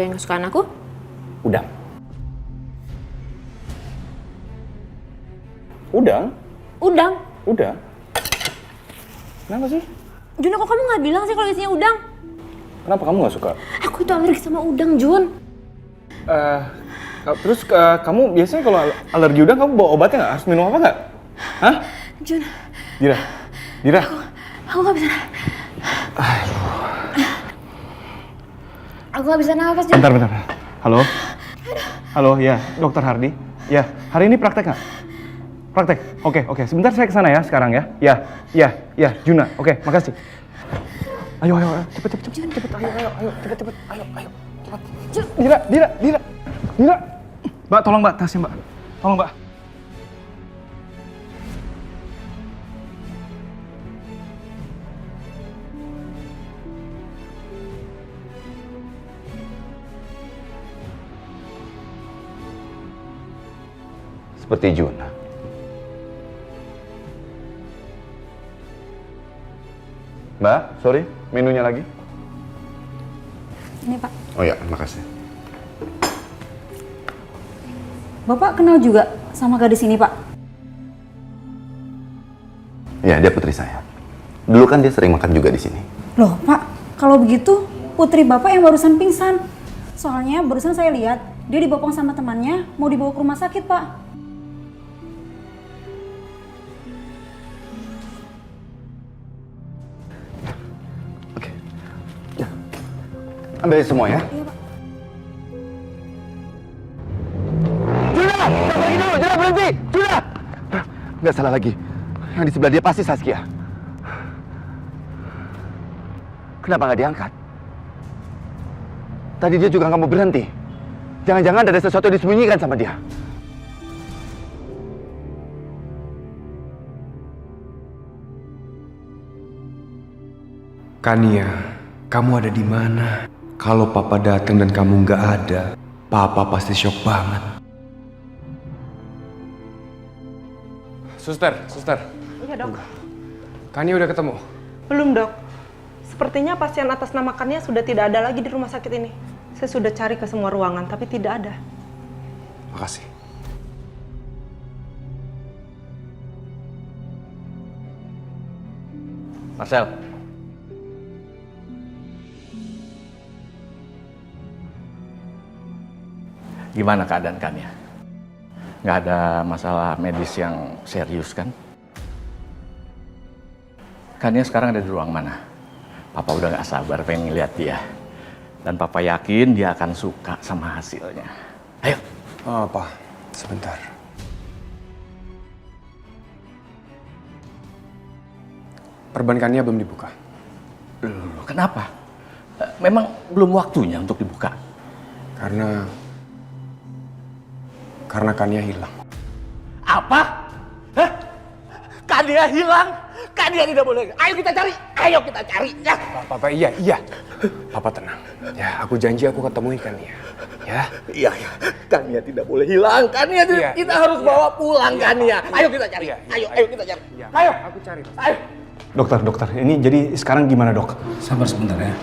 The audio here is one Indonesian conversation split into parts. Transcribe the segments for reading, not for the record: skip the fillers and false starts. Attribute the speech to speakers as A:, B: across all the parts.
A: yang kesukaan aku?
B: Udang. Udang?
A: Udang.
B: Udang? Kenapa sih?
A: Jun, kok kamu nggak bilang sih kalau isinya udang?
B: Kenapa kamu nggak suka?
A: Aku itu alergi sama udang, Jun.
B: Terus kamu biasanya kalau alergi udang kamu bawa obatnya nggak? Harus minum apa nggak? Hah?
A: Jun.
B: Dira.
A: Aku nggak bisa. Aku nggak bisa nafas, Jun.
B: Bentar. Halo, ya, Dokter Hardi. Ya, hari ini praktek nggak? Praktek. Oke. Sebentar saya kesana ya sekarang ya. Ya, Juna. Oke, makasih. Ayo, cepet. Ayo, cepet. Ayo, cepet. Dira. Mbak, tolong Mbak, tasnya Mbak. Tolong Mbak. Seperti Juna. Mbak, sorry, menunya lagi.
C: Ini Pak.
B: Oh ya, makasih.
C: Bapak kenal juga sama gadis ini Pak?
B: Ya, dia putri saya. Dulu kan dia sering makan juga di sini.
C: Loh Pak, kalau begitu putri Bapak yang barusan pingsan. Soalnya barusan saya lihat dia dibopong sama temannya mau dibawa ke rumah sakit Pak.
B: Oke. Ya. Ambil semua ya.
C: Iya Pak.
B: Juna, berhenti! Juna! Nggak salah lagi. Yang di sebelah dia pasti Saskia. Kenapa nggak diangkat? Tadi dia juga nggak mau berhenti. Jangan-jangan ada sesuatu yang disembunyikan sama dia.
D: Kania, kamu ada di mana? Kalau Papa datang dan kamu nggak ada, Papa pasti shock banget. Suster.
E: Iya dok.
D: Kania udah ketemu?
E: Belum dok. Sepertinya pasien atas nama Kania sudah tidak ada lagi di rumah sakit ini. Saya sudah cari ke semua ruangan tapi tidak ada.
D: Makasih.
F: Marcel. Gimana keadaan Kania? Nggak ada masalah medis yang serius kan? Kania sekarang ada di ruang mana? Papa udah nggak sabar pengen ngeliat dia. Dan Papa yakin dia akan suka sama hasilnya. Ayo.
D: Oh, Pak. Sebentar. Perban Kania belum dibuka.
F: Loh, kenapa? Memang belum waktunya untuk dibuka?
D: Karena Kania hilang.
F: Apa? Hah? Kania hilang? Kania tidak boleh. Ayo kita cari. Ya.
D: Papa, iya. Papa tenang. Ya, aku janji aku ketemuin Kania. Ya.
F: Iya. Kania tidak boleh hilang. Kania
D: Iya,
F: kita harus bawa pulang Kania. Ayo kita cari.
D: Iya.
F: Ayo kita cari.
D: Iya,
F: Ayo.
D: aku cari.
F: Ayo.
B: Dokter, ini jadi sekarang gimana dok?
G: Sabar sebentar ya.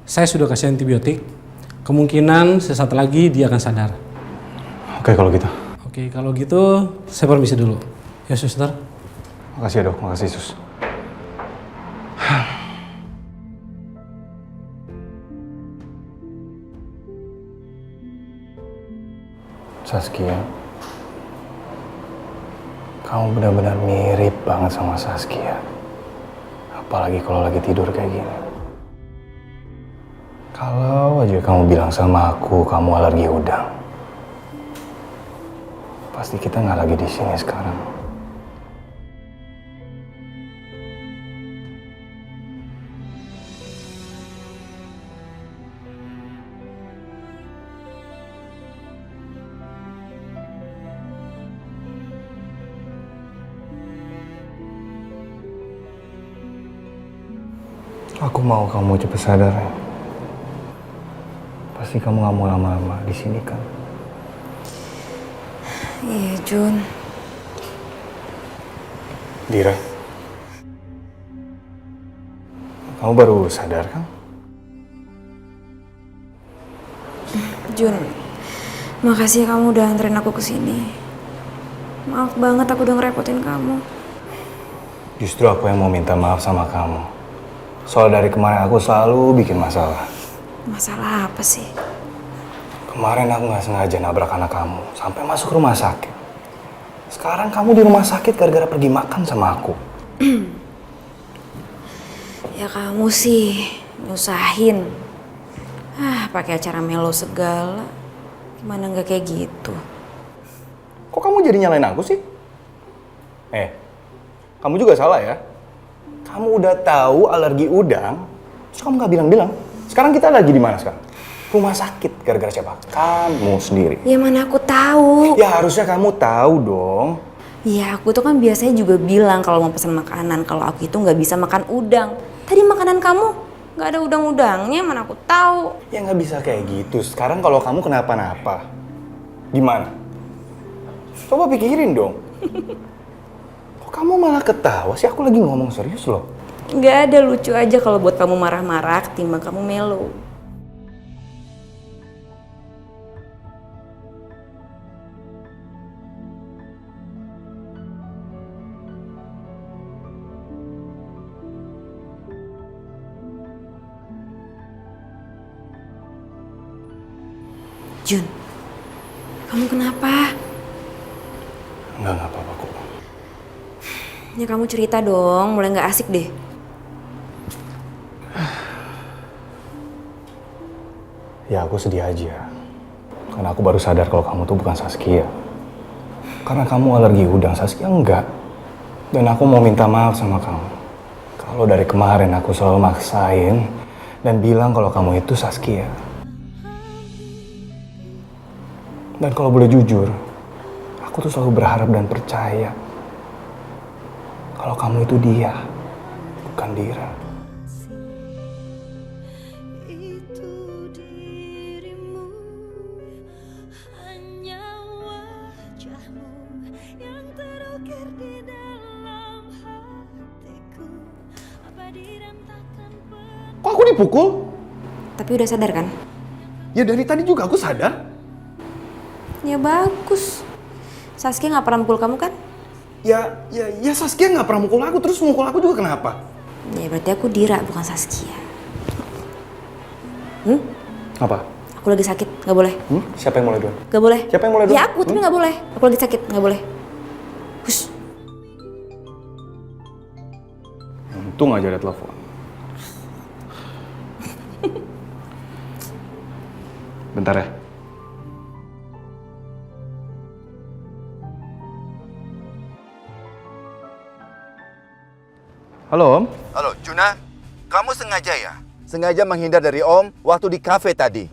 G: Saya sudah kasih antibiotik. Kemungkinan sesaat lagi dia akan sadar.
B: Oke kalau gitu.
G: Oke, kalau gitu saya permisi dulu. Ya, suster.
B: Makasih ya dok, makasih sus. Saskia, kamu benar-benar mirip banget sama Saskia. Apalagi kalau lagi tidur kayak gini. Kalau aja kamu bilang sama aku kamu alergi udang, pasti kita nggak lagi di sini sekarang. Aku mau kamu cepat sadar ya. Pasti kamu nggak mau lama-lama di sini kan?
A: Iya, Jun.
B: Dira, kamu baru sadar kan?
A: Jun, makasih ya kamu udah anterin aku ke sini. Maaf banget aku udah ngerepotin kamu.
B: Justru aku yang mau minta maaf sama kamu. Soal dari kemarin aku selalu bikin masalah.
A: Masalah apa sih?
B: Kemarin aku nggak sengaja nabrak anak kamu sampai masuk rumah sakit. Sekarang kamu di rumah sakit gara-gara pergi makan sama aku.
A: Ya kamu sih nyusahin. Pakai acara melo segala. Gimana nggak kayak gitu?
B: Kok kamu jadi nyalain aku sih? Kamu juga salah ya. Kamu udah tahu alergi udang, terus kamu nggak bilang-bilang. Sekarang kita lagi di mana sekarang? Rumah sakit gara-gara siapa? Kamu sendiri.
A: Ya mana aku tahu.
B: Ya harusnya kamu tahu dong.
A: Ya aku tuh kan biasanya juga bilang kalau mau pesan makanan kalau aku itu nggak bisa makan udang. Tadi makanan kamu nggak ada udang-udangnya, mana aku tahu.
B: Ya nggak bisa kayak gitu. Sekarang kalau kamu kenapa-napa, gimana? Coba pikirin dong. Kok kamu malah ketawa sih? Aku lagi ngomong serius loh.
A: Nggak ada, lucu aja kalau buat kamu marah-marah ketimbang kamu melo. Jun, kamu kenapa?
B: Nggak apa-apa kok.
A: Ya kamu cerita dong, mulai nggak asik deh.
B: Ya aku sedih aja. Karena aku baru sadar kalau kamu tuh bukan Saskia. Karena kamu alergi udang, Saskia enggak. Dan aku mau minta maaf sama kamu. Kalau dari kemarin aku selalu maksain dan bilang kalau kamu itu Saskia. Dan kalau boleh jujur, aku tuh selalu berharap dan percaya kalau kamu itu dia, bukan Dira.
H: Itu dirimu, hanya wajahmu yang terukir di dalam hatiku. Apa direntakan
B: Kok aku dipukul?
A: Tapi udah sadar kan?
B: Ya dari tadi juga aku sadar.
A: Ya bagus. Saskia nggak pernah mukul kamu kan?
B: Ya Saskia nggak pernah mukul aku, terus mukul aku juga kenapa?
A: Ya berarti aku Dira bukan Saskia.
B: Apa?
A: Aku lagi sakit, nggak boleh.
B: Siapa yang mulai duluan?
A: Nggak boleh.
B: Siapa yang mulai duluan?
A: Ya aku, tapi nggak boleh. Aku lagi sakit, nggak boleh. Hush.
B: Untung aja ada telepon. Bentar ya. Halo Om.
I: Halo, Juna. Kamu sengaja ya? Sengaja menghindar dari Om waktu di kafe tadi?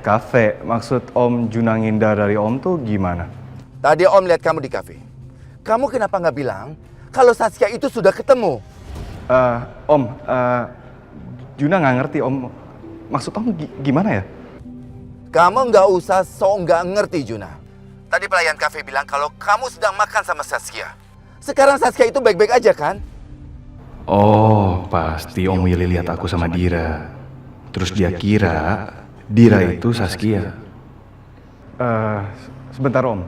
B: Kafe. Maksud Om Juna ngindar dari Om tuh gimana?
I: Tadi Om lihat kamu di kafe. Kamu kenapa nggak bilang kalau Saskia itu sudah ketemu?
B: Om, Juna nggak ngerti Om. Maksud Om gimana ya?
I: Kamu nggak usah nggak ngerti, Juna. Tadi pelayan kafe bilang kalau kamu sedang makan sama Saskia. Sekarang Saskia itu baik-baik aja kan?
B: Oh, pasti Om Willy lihat aku sama Dira. Terus dia kira Dira itu Saskia. Sebentar Om.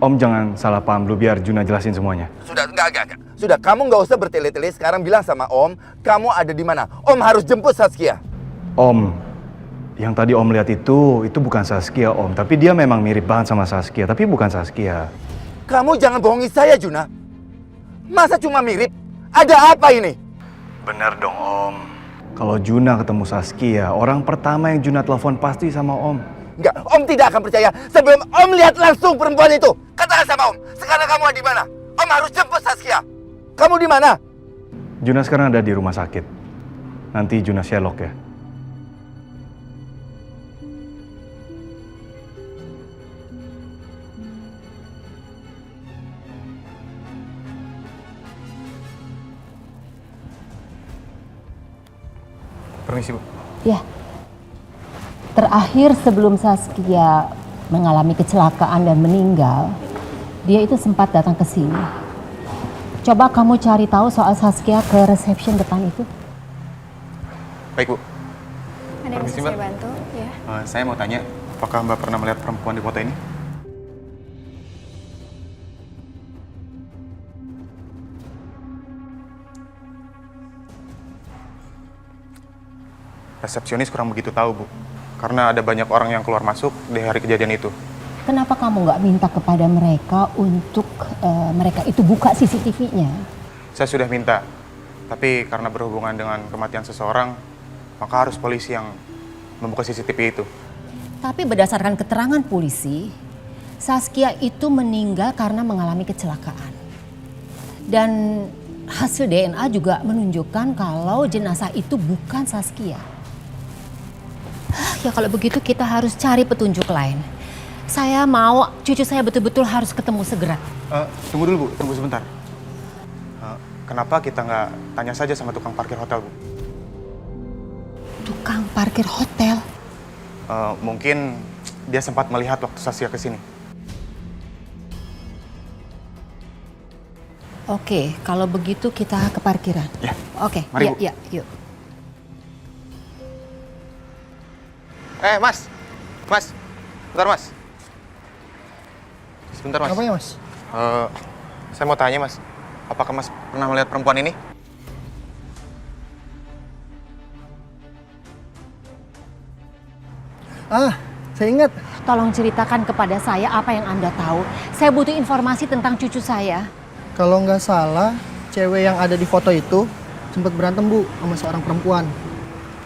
B: Om jangan salah paham dulu, biar Juna jelasin semuanya.
I: Sudah, enggak. Sudah, kamu nggak usah bertele-tele. Sekarang bilang sama Om, kamu ada di mana. Om harus jemput Saskia.
B: Om, yang tadi Om lihat itu bukan Saskia Om. Tapi dia memang mirip banget sama Saskia, tapi bukan Saskia.
I: Kamu jangan bohongi saya, Juna. Masa cuma mirip? Ada apa ini?
B: Bener dong Om. Kalau Juna ketemu Saskia, orang pertama yang Juna telepon pasti sama Om.
I: Enggak, Om tidak akan percaya sebelum Om lihat langsung perempuan itu. Katakan sama Om, sekarang kamu ada di mana? Om harus jemput Saskia. Kamu di mana?
B: Juna sekarang ada di rumah sakit. Nanti Juna Sherlock ya. Permisi, Bu.
J: Ya, terakhir sebelum Saskia mengalami kecelakaan dan meninggal, dia itu sempat datang ke sini. Coba kamu cari tahu soal Saskia ke reception depan itu.
B: Baik, Bu.
A: Ada yang bisa
B: Permisi, Mbak.
A: saya bantu? Ya.
B: Saya mau tanya, apakah Mbak pernah melihat perempuan di foto ini? Resepsionis kurang begitu tahu, Bu. Karena ada banyak orang yang keluar masuk di hari kejadian itu.
J: Kenapa kamu nggak minta kepada mereka untuk mereka itu buka CCTV-nya?
B: Saya sudah minta, tapi karena berhubungan dengan kematian seseorang, maka harus polisi yang membuka CCTV itu.
J: Tapi berdasarkan keterangan polisi, Saskia itu meninggal karena mengalami kecelakaan. Dan hasil DNA juga menunjukkan kalau jenazah itu bukan Saskia. Ya kalau begitu kita harus cari petunjuk lain. Saya mau cucu saya betul-betul harus ketemu segera.
B: Tunggu dulu, Bu. Tunggu sebentar. Kenapa kita nggak tanya saja sama tukang parkir hotel, Bu?
J: Tukang parkir hotel?
B: Mungkin dia sempat melihat waktu Saskia kesini.
J: Oke, kalau begitu kita ke parkiran.
B: Ya.
J: Oke,
B: Mari, Bu.
J: ya, yuk.
B: Mas. Mas. Bentar, Mas. Sebentar, Mas.
K: Apa ya, Mas?
B: Saya mau tanya, Mas. Apakah Mas pernah melihat perempuan ini?
K: Saya ingat.
J: Tolong ceritakan kepada saya apa yang Anda tahu. Saya butuh informasi tentang cucu saya.
K: Kalau nggak salah, cewek yang ada di foto itu sempat berantem, Bu, sama seorang perempuan.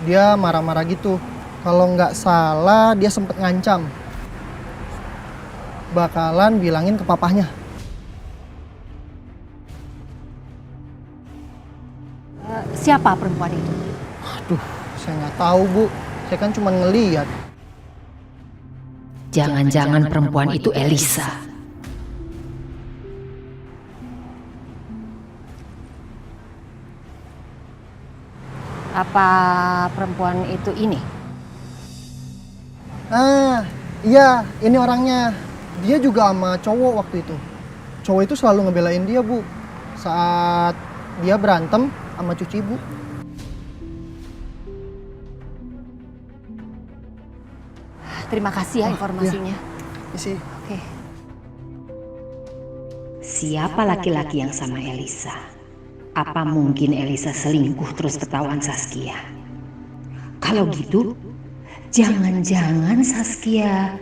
K: Dia marah-marah gitu. Kalau nggak salah, dia sempat ngancam. Bakalan bilangin ke papahnya.
J: Siapa perempuan itu?
K: Aduh, saya nggak tahu, Bu. Saya kan cuma ngeliat.
J: Jangan-jangan perempuan itu Elisa. Apa perempuan itu ini?
K: Iya, ini orangnya. Dia juga sama cowok waktu itu. Cowok itu selalu ngebelain dia, Bu. Saat dia berantem sama cucu ibu.
J: Terima kasih ya informasinya.
K: Isi.
J: Oke. Siapa laki-laki yang sama Elisa? Apa mungkin Elisa selingkuh terus ketahuan Saskia? Kalau gitu, jangan-jangan Saskia...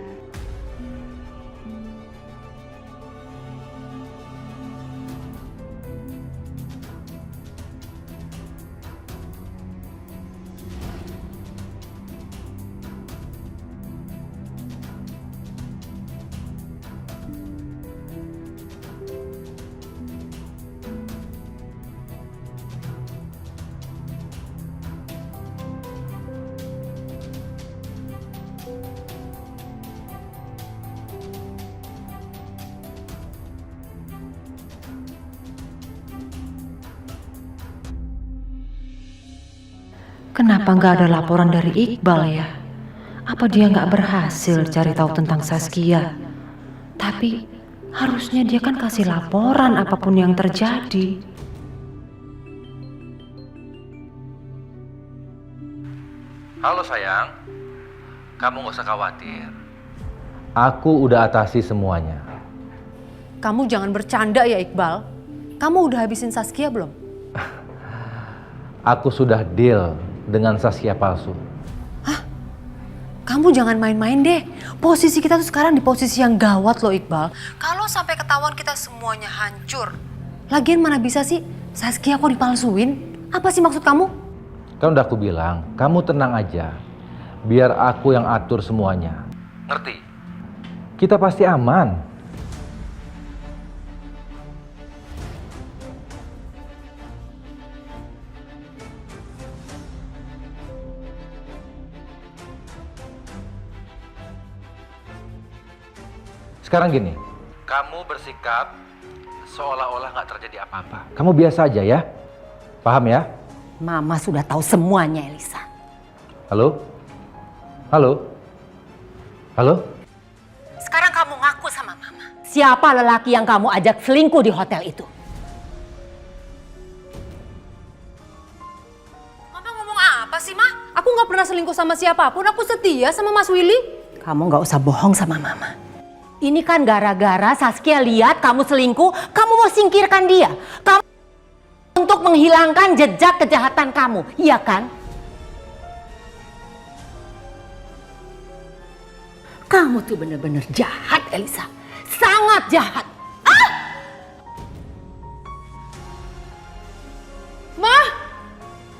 L: Kenapa nggak ada laporan dari Iqbal ya? Apa dia nggak berhasil cari tahu tentang Saskia? Tapi harusnya dia kan kasih laporan apapun yang terjadi.
M: Halo sayang, kamu nggak usah khawatir. Aku udah atasi semuanya.
L: Kamu jangan bercanda ya Iqbal. Kamu udah habisin Saskia belum?
M: Aku sudah deal dengan Saskia palsu.
L: Hah? Kamu jangan main-main deh. Posisi kita tuh sekarang di posisi yang gawat loh Iqbal. Kalau sampai ketahuan kita semuanya hancur. Lagian mana bisa sih Saskia kok dipalsuin? Apa sih maksud kamu?
M: Kan udah aku bilang, kamu tenang aja. Biar aku yang atur semuanya. Ngerti? Kita pasti aman. Sekarang gini, kamu bersikap seolah-olah nggak terjadi apa-apa. Kamu biasa aja ya, paham ya?
J: Mama sudah tahu semuanya, Elisa.
M: Halo? Halo? Halo?
J: siapa lelaki yang kamu ajak selingkuh di hotel itu?
L: Mama ngomong apa sih, Ma? Aku nggak pernah selingkuh sama siapapun. Aku setia sama Mas Willy.
J: Kamu nggak usah bohong sama Mama. Ini kan gara-gara Saskia lihat kamu selingkuh, kamu mau singkirkan dia. Kamu untuk menghilangkan jejak kejahatan kamu, iya kan? Kamu tuh bener-bener jahat, Elisa. Sangat jahat.
L: Ma,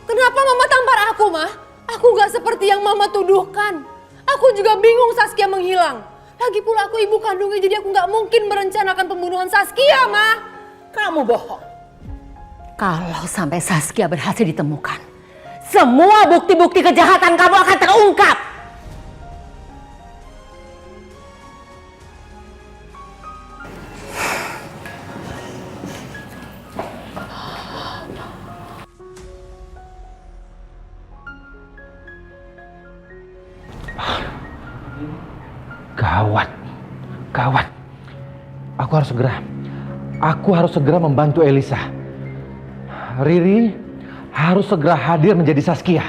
L: kenapa Mama tampar aku, Ma? Aku gak seperti yang Mama tuduhkan. Aku juga bingung Saskia menghilang. Lagi pula aku ibu kandungnya, jadi aku gak mungkin merencanakan pembunuhan Saskia, Ma.
J: Kamu bohong. Kalau sampai Saskia berhasil ditemukan, semua bukti-bukti kejahatan kamu akan terungkap.
M: Gawat, gawat. Aku harus segera membantu Elisa. Riri harus segera hadir menjadi Saskia.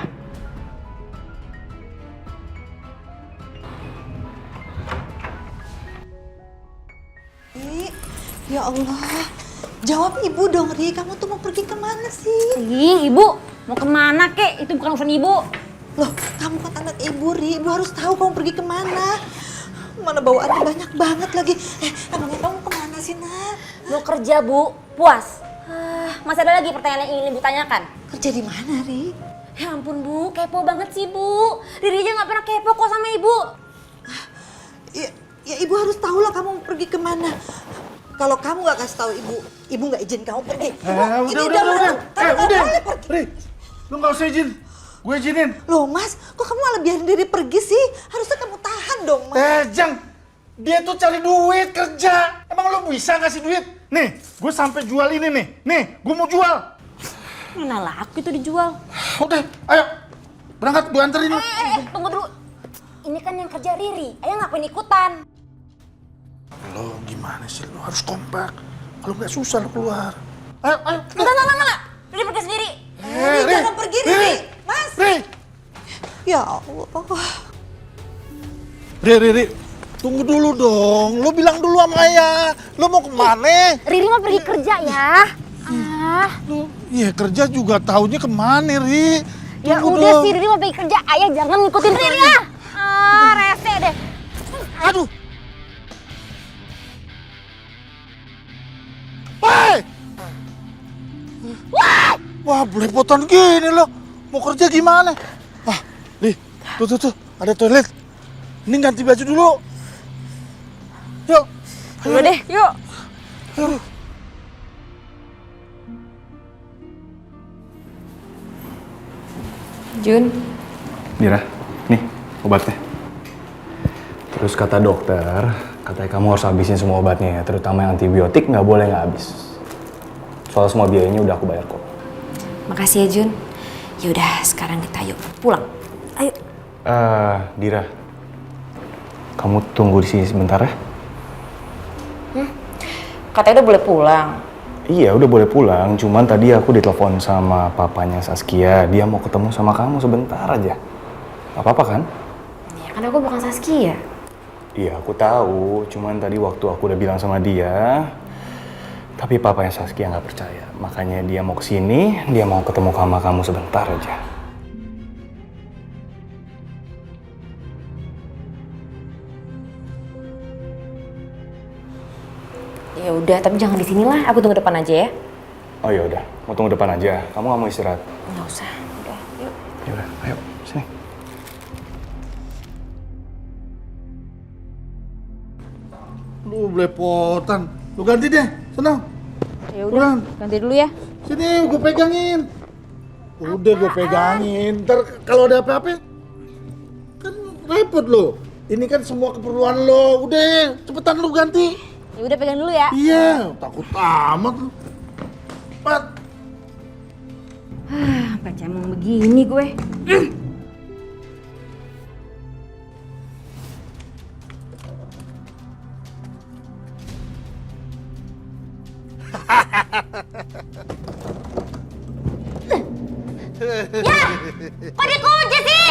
N: Ya Allah, jawab ibu dong, Ri. Kamu tuh mau pergi kemana sih?
A: Ih, ibu mau kemana kek? Itu bukan urusan ibu.
N: Loh, kamu kan anak ibu, Ri. Ibu harus tahu kamu pergi kemana. Mana bawaannya banyak banget lagi. Emangnya kamu kemana sih, Nak?
A: Mau kerja, Bu. Puas. Masih ada lagi pertanyaan yang ingin ibu tanyakan?
N: Kerja di mana, Ri?
A: Ya ampun, Bu. Kepo banget sih, Bu. Riri aja gak pernah kepo kok sama ibu.
N: Ya ibu harus tahu lah kamu mau pergi kemana. Kalau kamu gak kasih tahu ibu gak izin kamu pergi.
O: Udah. Ri, lu gak usah izin. Gue izinin.
N: Loh Mas, kok kamu malah biarin diri pergi sih? Harusnya kamu tahan dong Mas.
O: Jang, dia tuh cari duit kerja. Emang lu bisa ngasih duit? Nih, gue sampai jual ini nih. Nih, gue mau jual.
A: Mana laku itu dijual?
O: Udah, ayo. Berangkat, gue anterin.
A: Tunggu dulu. Ini kan yang kerja Riri. Ayo ngapain ikutan?
O: Lo gimana sih? Lo harus kompak. Kalau nggak susah lo keluar. Ayo.
A: Enggak. Riri pergi sendiri.
N: Riri, jangan pergi, Riri. Mas.
O: Riri.
N: Ya Allah.
O: Riri. Tunggu dulu dong. Lo bilang dulu sama ayah. Lo mau kemana?
A: Riri mau pergi kerja ya.
O: Iya kerja juga taunya kemana, Ri?
A: Ya
O: Tunggu
A: udah
O: dong.
A: sih Riri mau pergi kerja. Ayah jangan ngikutin Riri ya. Rese deh.
O: Aduh. Woi! Wah, belepotan gini lo. Mau kerja gimana? Ri, tuh. Ada toilet. Ini ganti baju dulu. Yuk.
A: Ayo deh, yuk.
O: Ayo.
B: Jun. Mira, nih obatnya. Terus kata dokter, katanya kamu harus habisin semua obatnya ya, terutama yang antibiotik nggak boleh nggak habis. Soal semua biayanya udah aku bayar kok.
A: Makasih ya Jun. Yaudah sekarang kita yuk pulang. Ayo.
B: Dira, kamu tunggu di sini sebentar ya.
A: Katanya udah boleh pulang.
B: Iya, udah boleh pulang. Cuman tadi aku ditelepon sama papanya Saskia. Dia mau ketemu sama kamu sebentar aja. Gak apa-apa kan?
A: Ya kan aku bukan Saskia.
B: Iya, aku tahu. Cuman tadi waktu aku udah bilang sama dia, tapi papanya Saskia nggak percaya. Makanya dia mau kesini, dia mau ketemu sama kamu sebentar aja.
A: Ya udah, tapi jangan di sinilah. Aku tunggu depan aja ya.
B: Oh ya udah, mau tunggu depan aja. Kamu nggak mau istirahat?
A: Nggak usah. Udah, yuk.
B: Ya udah, ayo sini.
O: Lu belepotan. Lu ganti deh, senang.
A: Ya udah, ganti dulu ya.
O: Sini, gue pegangin. Udah gue pegangin. Ntar kalau ada apa-apa, kan repot lo. Ini kan semua keperluan lo. Udah, cepetan lu ganti.
A: Ya udah pegang dulu ya.
O: Iya, takut amat lu. Cepat.
A: Sampai cemong begini gue.
H: Ya, kok dikunci sih?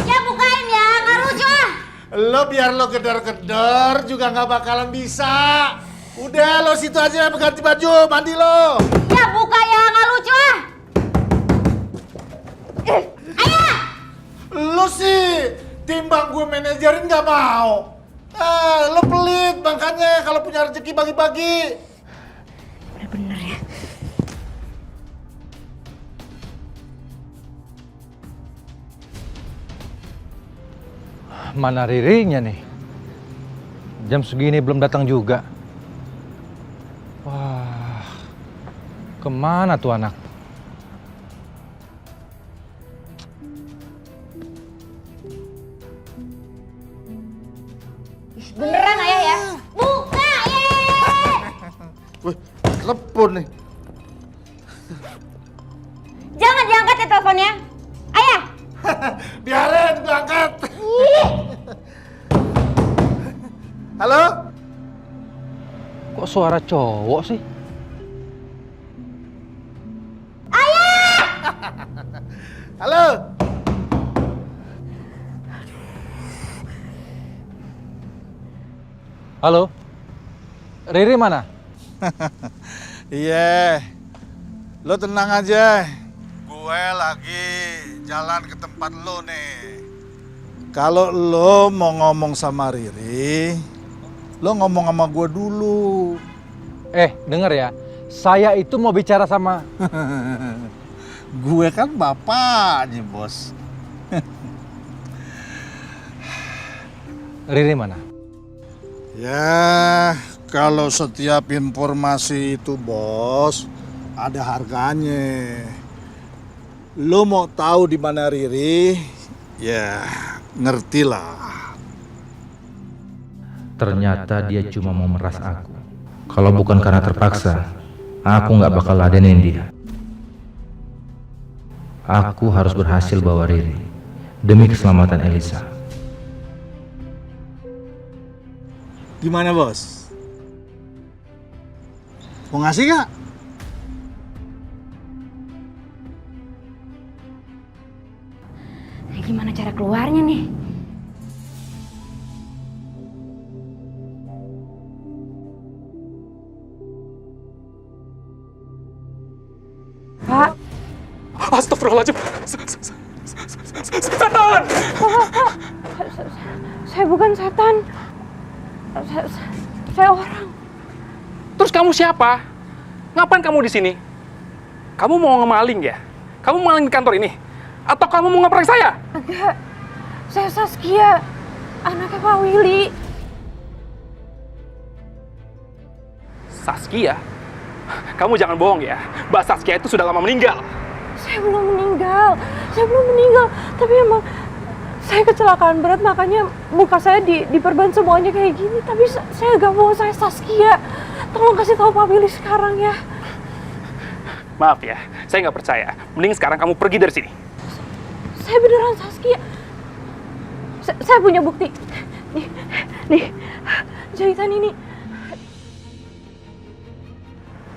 H: Ya bukain ya, nggak lucu ah.
O: Lo biar lo gedor-gedor juga nggak bakalan bisa. Udah lo situ aja ganti baju, mandi lo.
H: Ya buka ya, nggak lucu ah. Ayah!
O: Lo sih timbang gue manajerin nggak mau. Lo pelit makanya kalau punya rezeki bagi-bagi.
H: Bener-bener ya.
M: Mana Ririnya nih? Jam segini belum datang juga. Wah, kemana tuh anak?
H: Beneran ayah ya? Buka ye!
O: Wih, telepon nih.
H: Jangan diangkat ya teleponnya. Ayah!
O: Biarin gue angkat. Halo?
M: Kok suara cowok sih?
H: Ayah!
O: Halo?
M: Halo? Riri mana?
O: Iya, lo tenang aja. Gue lagi jalan ke tempat lo nih. Kalau lo mau ngomong sama Riri, lo ngomong sama gue dulu.
M: Denger ya, saya itu mau bicara sama...
O: Gue kan bapaknya, bos.
M: Riri mana?
O: Ya, kalau setiap informasi itu, bos, ada harganya. Lo mau tahu di mana Riri? Ya, ngertilah.
M: Ternyata dia cuma mau meras aku. Kalau bukan karena terpaksa, aku nggak bakal ladenin dia. Aku harus berhasil bawa Riri demi keselamatan Elisa.
O: Gimana, bos? Mau ngasih gak?
A: Gimana cara keluarnya nih?
P: Pak. Astagfirullahaladzim. Setan!
E: Saya bukan setan. Saya orang.
P: Terus kamu siapa? Ngapain kamu di sini? Kamu mau ngemaling ya? Kamu maling di kantor ini? Atau kamu mau ngeprank saya?
E: Enggak. Saya Saskia, anaknya Pak Willy.
P: Saskia? Kamu jangan bohong ya. Mbak Saskia itu sudah lama meninggal.
E: Saya belum meninggal. Tapi emang saya kecelakaan berat, makanya muka saya diperban semuanya kayak gini. Tapi saya gak mau, saya Saskia. Tolong kasih tahu Pak Willy sekarang ya.
P: Maaf ya, saya nggak percaya. Mending sekarang kamu pergi dari sini.
E: Saya beneran Saskia. Saya punya bukti. Nih, jahitan ini.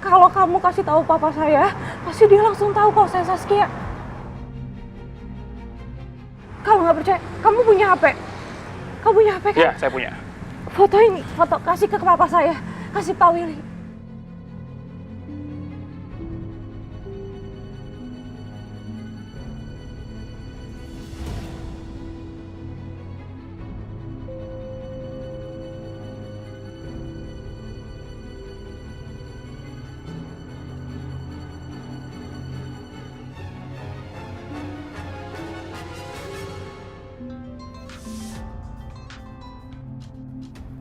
E: Kalau kamu kasih tahu papa saya, pasti dia langsung tahu kalau saya Saskia. Kalau nggak percaya, kamu punya HP? Kamu punya HP kan?
P: Ya, saya punya.
E: Foto ini, foto kasih ke papa saya, kasih Pak Willy.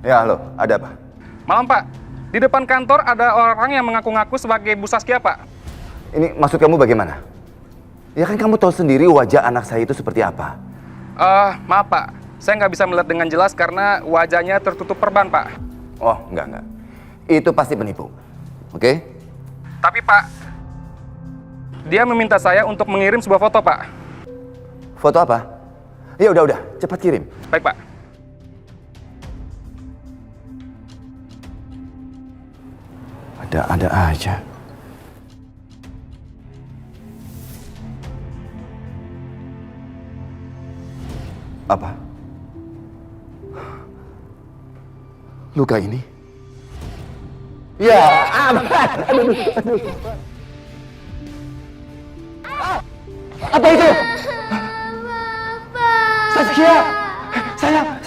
I: Ya, halo. Ada apa?
P: Malam, Pak. Di depan kantor ada orang yang mengaku-ngaku sebagai Bu Saskia, Pak.
I: Ini maksud kamu bagaimana? Ya kan kamu tahu sendiri wajah anak saya itu seperti apa.
P: Maaf, Pak. Saya nggak bisa melihat dengan jelas karena wajahnya tertutup perban, Pak.
I: Oh, enggak. Itu pasti penipu. Oke?
P: Tapi, Pak, dia meminta saya untuk mengirim sebuah foto, Pak.
I: Foto apa? Ya udah, cepat kirim.
P: Baik, Pak.
B: Ada-ada aja.
I: Apa? Luka ini? Ya, aduh. Apa itu? Saskia! Sayang.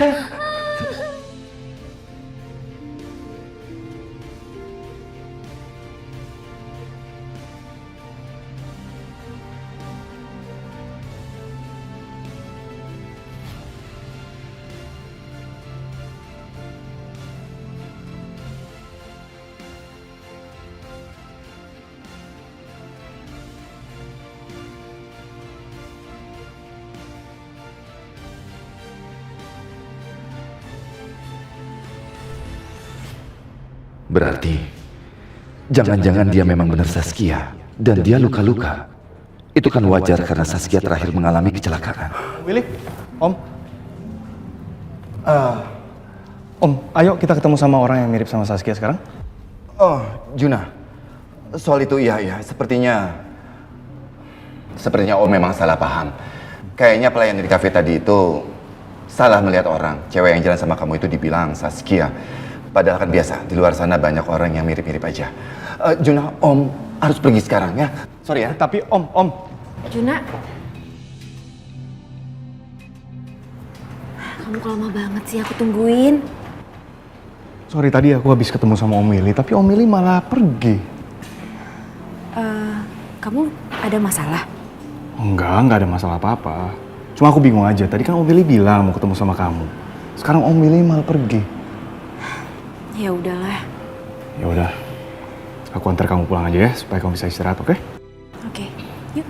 I: Berarti, jangan-jangan dia memang benar Saskia dan dia luka-luka. Itu kan wajar karena Saskia terakhir mengalami kecelakaan.
B: Willy, Om. Om, ayo kita ketemu sama orang yang mirip sama Saskia sekarang.
I: Oh, Juna. Soal itu iya. Sepertinya Om memang salah paham. Kayaknya pelayan di kafe tadi itu salah melihat orang. Cewek yang jalan sama kamu itu dibilang Saskia. Padahal kan biasa, di luar sana banyak orang yang mirip-mirip aja. Juna, Om harus pergi sekarang ya. Sorry ya.
B: Tapi Om.
A: Juna. Kamu kok lama banget sih, aku tungguin.
B: Sorry, tadi aku habis ketemu sama Om Willy, tapi Om Willy malah pergi.
A: Kamu ada masalah?
B: Enggak ada masalah apa-apa. Cuma aku bingung aja, tadi kan Om Willy bilang mau ketemu sama kamu. Sekarang Om Willy malah pergi.
A: Ya udahlah.
B: Ya udah, aku antar kamu pulang aja ya, supaya kamu bisa istirahat, oke?
A: Oke, yuk.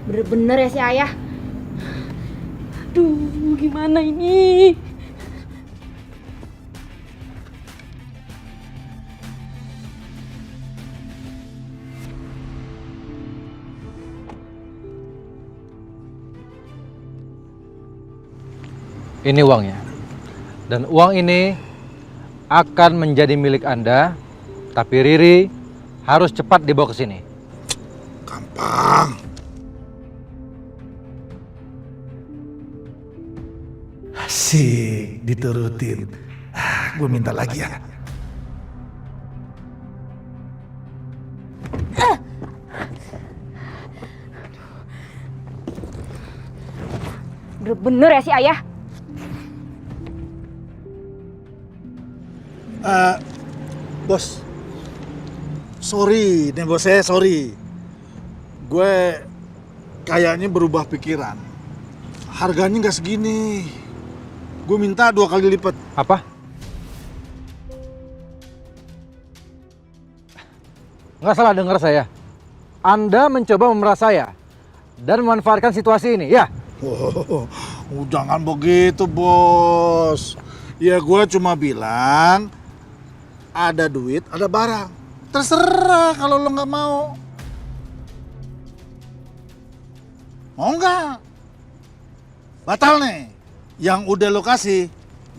A: Bener-bener ya si Ayah.
E: Aduh, gimana ini?
M: Ini uangnya. Dan uang ini akan menjadi milik Anda, tapi Riri harus cepat dibawa ke sini.
O: Gampang. Asik, diturutin. Gue minta lagi ya.
E: Bener-bener ya si Ayah.
O: Bos. Sorry nih bos, sorry. Gue kayaknya berubah pikiran. Harganya nggak segini. Gue minta 2 kali lipat.
M: Apa? Nggak salah dengar saya. Anda mencoba memeras saya dan memanfaatkan situasi ini, ya?
O: Oh, jangan begitu, bos. Ya gue cuma bilang ada duit, ada barang. Terserah kalau lo nggak mau. Mau nggak? Batal nih. Yang udah lo kasih,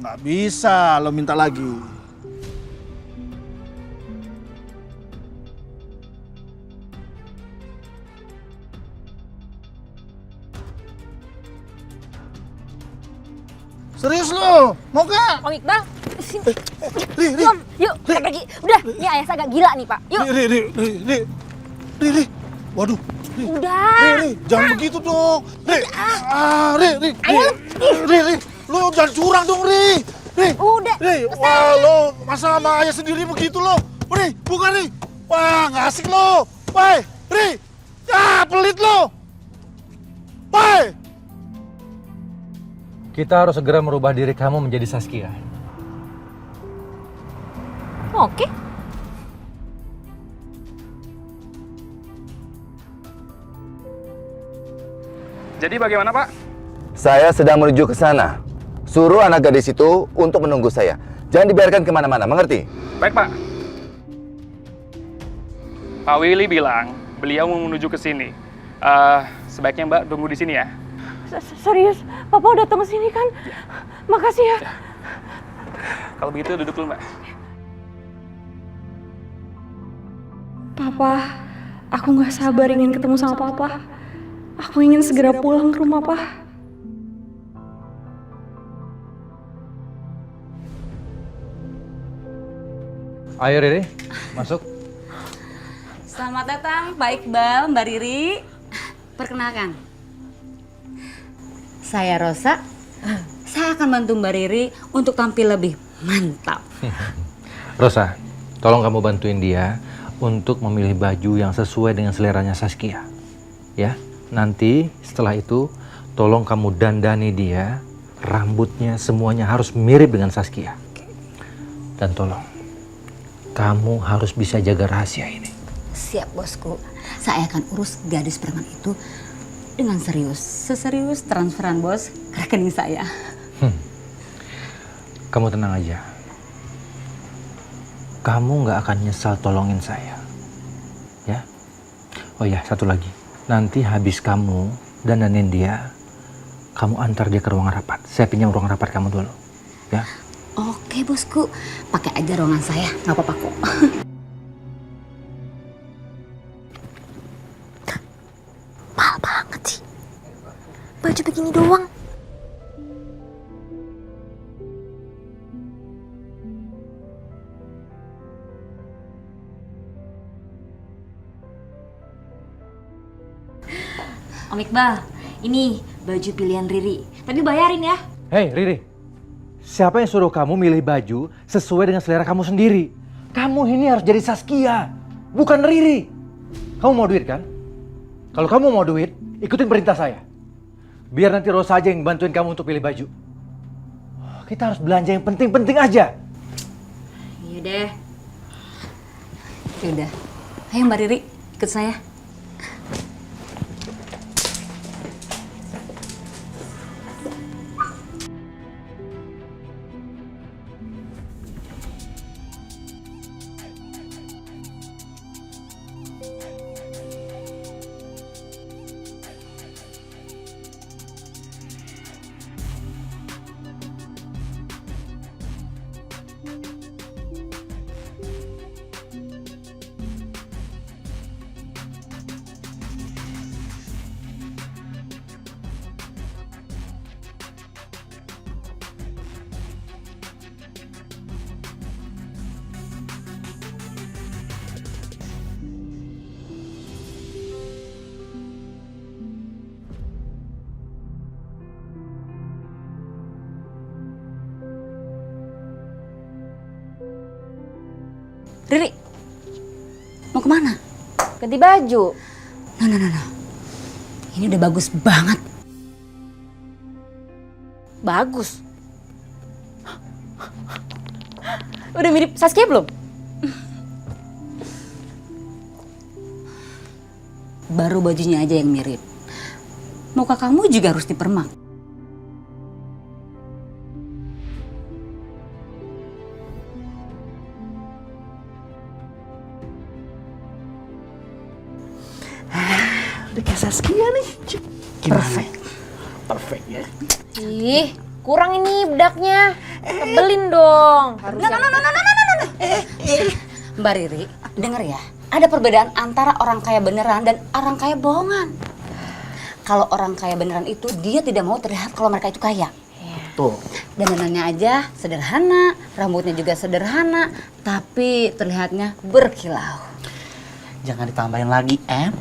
O: nggak bisa lo minta lagi. Serius lo? Mau gak?
E: Om Iqbal, sini. Yuk, kita pergi. Udah, ini Ayah saya agak gila nih, Pak. Yuk.
O: Ri. Waduh.
E: Udah.
O: Ri, jangan begitu dong. Ri. Ri. Lo jangan curang dong, Ri.
E: Udah.
O: Ri, wah lo masa sama Ayah sendiri begitu lo. Ri, bukan Ri. Wah, nggak asik lo. Woi, Ri. Ya, pelit lo. Woi.
M: Kita harus segera merubah diri kamu menjadi Saskia.
A: Oke.
P: Jadi bagaimana, Pak?
I: Saya sedang menuju ke sana. Suruh anak gadis itu untuk menunggu saya. Jangan dibiarkan kemana-mana, mengerti?
P: Baik, Pak. Pak Willy bilang beliau mau menuju ke sini. Sebaiknya Mbak tunggu di sini ya.
E: Serius, Papa udah datang ke sini kan? Makasih ya.
P: Kalau begitu duduk dulu, Mbak.
E: Papa, aku nggak sabar ingin ketemu sama Papa. Aku ingin segera pulang ke rumah, Pak.
M: Ayo Riri, masuk.
A: Selamat datang Pak Iqbal, Mbak Riri. Perkenalkan, saya Rosa. Saya akan bantu Mbak Riri untuk tampil lebih mantap.
M: Rosa, tolong kamu bantuin dia untuk memilih baju yang sesuai dengan seleranya Saskia. Ya, nanti setelah itu tolong kamu dandani dia, rambutnya semuanya harus mirip dengan Saskia. Dan tolong, kamu harus bisa jaga rahasia ini.
A: Siap bosku, saya akan urus gadis preman itu dengan serius. Seserius transferan bos ke rekening saya.
M: Kamu tenang aja. Kamu nggak akan nyesal tolongin saya. Ya? Oh ya, satu lagi. Nanti habis kamu dandanin dia, kamu antar dia ke ruangan rapat. Saya pinjam ruang rapat kamu dulu. Ya?
A: Oke bosku, pakai aja ruangan saya, nggak apa-apa kok.
E: Mahal banget sih. Baju begini doang.
A: Om Iqbal, ini baju pilihan Riri. Tapi bayarin ya.
M: Hei Riri, siapa yang suruh kamu milih baju sesuai dengan selera kamu sendiri? Kamu ini harus jadi Saskia, bukan Riri. Kamu mau duit kan? Kalau kamu mau duit, ikutin perintah saya. Biar nanti Rosa aja yang bantuin kamu untuk pilih baju. Kita harus belanja yang penting-penting aja.
A: Iya deh. Yaudah, ayo Mbak Riri, ikut saya. Riri, mau kemana? Ganti baju. Nah. Ini udah bagus banget. Bagus? Udah mirip Saskia belum? Baru bajunya aja yang mirip. Muka kamu juga harus dipermak.
N: Udah kayak Saskia nih. Perfect ya.
J: Ih, kurang ini bedaknya. Tebelin dong.
A: Nah. Mbak Riri, denger ya. Ada perbedaan antara orang kaya beneran dan orang kaya bohongan. Kalau orang kaya beneran itu dia tidak mau terlihat kalau mereka itu kaya.
N: Tuh.
A: Dandanannya aja sederhana, rambutnya juga sederhana, tapi terlihatnya berkilau.
N: Jangan ditambahin lagi, Em.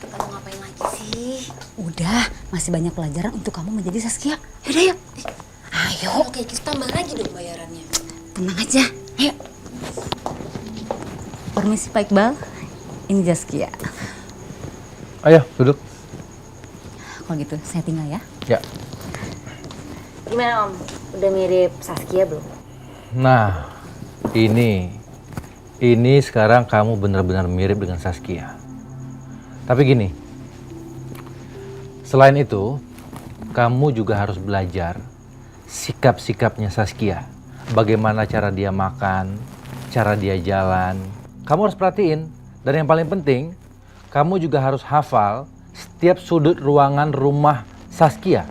A: Kita mau ngapain lagi sih? Udah, masih banyak pelajaran untuk kamu menjadi Saskia. Yaudah yuk. Ayo. Oke, kita tambah lagi dong bayarannya. Tenang aja, ayo. Permisi Pak Iqbal, ini Saskia.
M: Ayo, duduk.
A: Kalau gitu, saya tinggal ya.
M: Ya.
H: Gimana Om? Udah mirip Saskia belum?
M: Nah, ini sekarang kamu benar-benar mirip dengan Saskia. Tapi gini, selain itu, kamu juga harus belajar sikap-sikapnya Saskia. Bagaimana cara dia makan, cara dia jalan. Kamu harus perhatiin. Dan yang paling penting, kamu juga harus hafal setiap sudut ruangan rumah Saskia.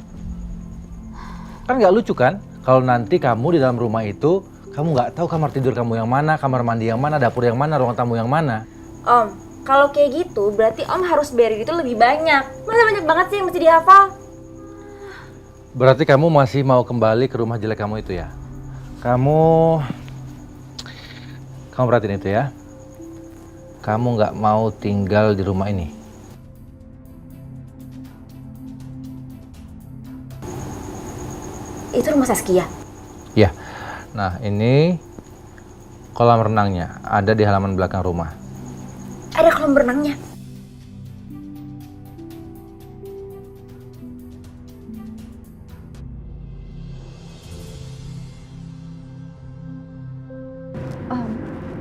M: Kan nggak lucu kan? Kalau nanti kamu di dalam rumah itu, kamu nggak tahu kamar tidur kamu yang mana, kamar mandi yang mana, dapur yang mana, ruang tamu yang mana.
H: Om, kalau kayak gitu berarti Om harus biarin itu lebih banyak. Masa banyak banget sih yang mesti dihafal?
M: Berarti kamu masih mau kembali ke rumah jelek kamu itu ya? Kamu perhatiin itu ya. Kamu nggak mau tinggal di rumah ini.
H: Itu rumah Saskia?
M: Ya. Nah, ini kolam renangnya. Ada di halaman belakang rumah.
H: Ada kolam renangnya?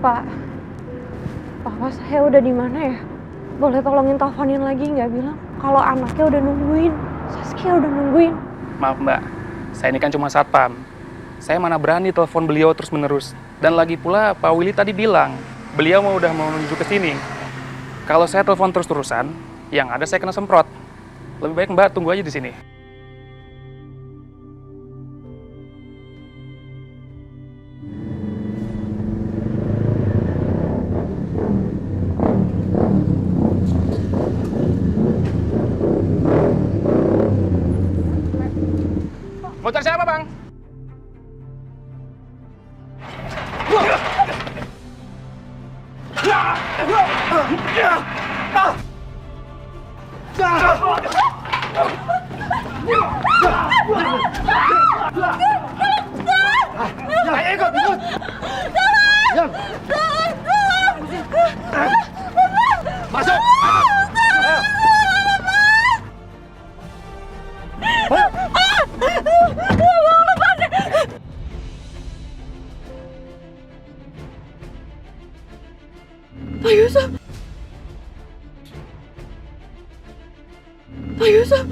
E: Pak, Papa saya udah di mana ya? Boleh tolongin teleponin lagi nggak, bilang kalau anaknya udah nungguin, Saskia udah nungguin.
P: Maaf Mbak, saya ini kan cuma satpam. Saya mana berani telepon beliau terus-menerus. Dan lagi pula Pak Willy tadi bilang, beliau udah mau menuju ke sini. Kalau saya telepon terus-terusan, yang ada saya kena semprot. Lebih baik Mbak tunggu aja di sini. Mau cari siapa, Bang?
O: Ayo ikut. Masuk.
E: Pak Yusuf. Pak Yusuf.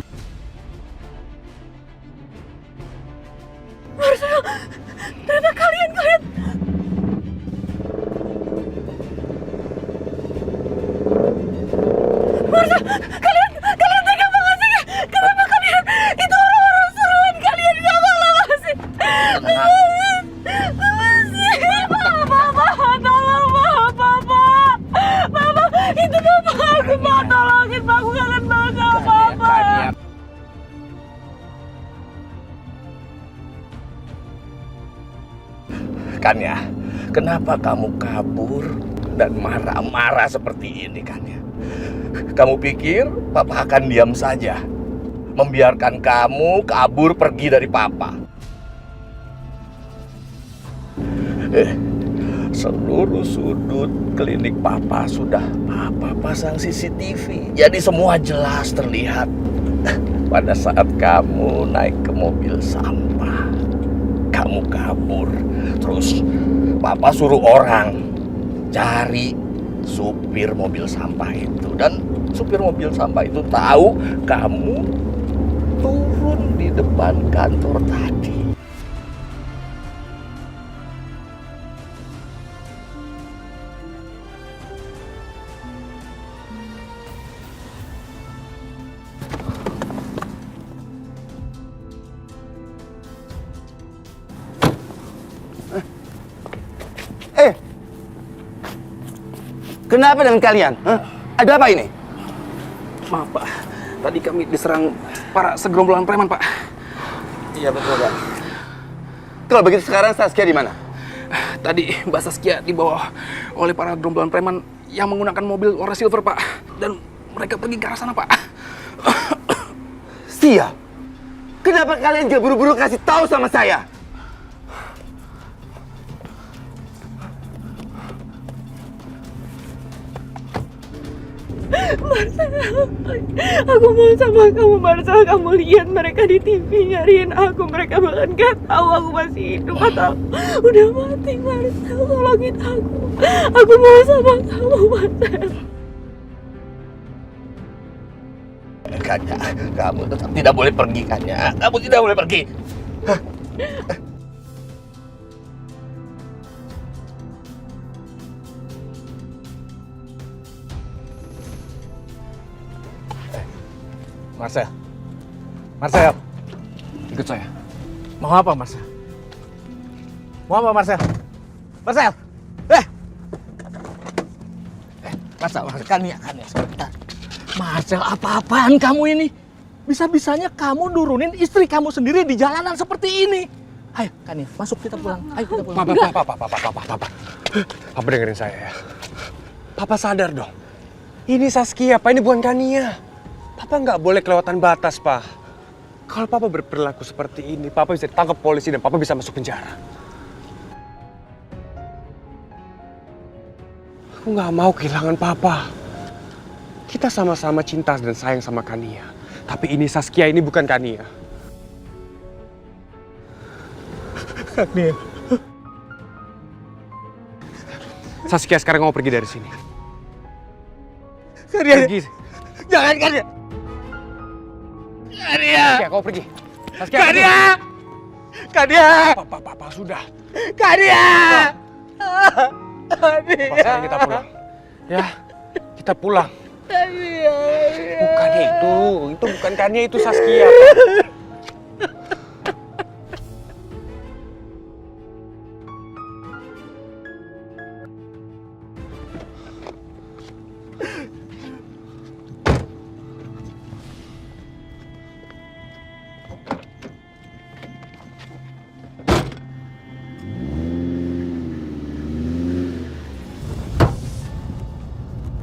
E: Marcel, ternyata kalian. Marcel, kalian tega banget sih. Kenapa kalian? Itu orang-orang seruan kalian gak malah masih. Itu Bapak aku, Pak, tolongin Pak, aku kangen banget sama Bapak.
F: Kania, kenapa kamu kabur dan marah-marah seperti ini, Kania? Kamu pikir Papa akan diam saja, membiarkan kamu kabur pergi dari Papa? Seluruh sudut klinik Papa sudah Papa pasang CCTV, jadi semua jelas terlihat. Pada saat kamu naik ke mobil sampah, kamu kabur. Terus Papa suruh orang cari supir mobil sampah itu, dan supir mobil sampah itu tahu kamu turun di depan kantor tadi.
I: Kenapa dengan kalian? Hah? Ada apa ini?
P: Maaf Pak, tadi kami diserang para segerombolan preman Pak.
I: Iya betul Pak. Kalau begitu sekarang Saskia di mana?
P: Tadi Mbak Saskia dibawa oleh para gerombolan preman yang menggunakan mobil warna silver Pak. Dan mereka pergi ke arah sana Pak.
I: Sia, kenapa kalian gak buru-buru kasih tahu sama saya?
E: Marcel, aku mau sama kamu Marcel. Kamu lihat mereka di TV nyariin aku. Mereka bahkan gak tahu aku masih hidup atau udah mati. Marcel, tolongin aku. Aku mau sama kamu Marcel.
F: Kanya, kamu tetap tidak boleh pergi, Kanya. Kamu tidak boleh pergi.
Q: Marcel. Marcel.
B: Ikut saya.
Q: Mau apa, Marcel? Mau apa, Marcel? Marcel! Marcel, Kania, sebentar. Marcel, apa-apaan kamu ini? Bisa-bisanya kamu nurunin istri kamu sendiri di jalanan seperti ini. Ayo, Kania, masuk kita pulang. Ayo kita pulang.
D: Papa dengerin saya ya. Papa sadar dong. Ini Saskia, Pak. Ini bukan Kania. Papa nggak boleh kelewatan batas, Pak. Kalau Papa berperilaku seperti ini, Papa bisa ditangkap polisi dan Papa bisa masuk penjara. Aku nggak mau kehilangan Papa. Kita sama-sama cinta dan sayang sama Kania. Tapi ini Saskia, ini bukan Kania. Kania. Saskia, sekarang mau pergi dari sini.
Q: Kania.
D: Pergi.
Q: Jangan, Kania. Kania.
D: Saskia, kau pergi. Saskia,
Q: Kania.
D: pergi.
Q: Kania.
D: Papa, sudah.
Q: Kania.
D: Papa, sekarang kita pulang. Ya, kita pulang. Bukan itu bukan Kania, itu Saskia.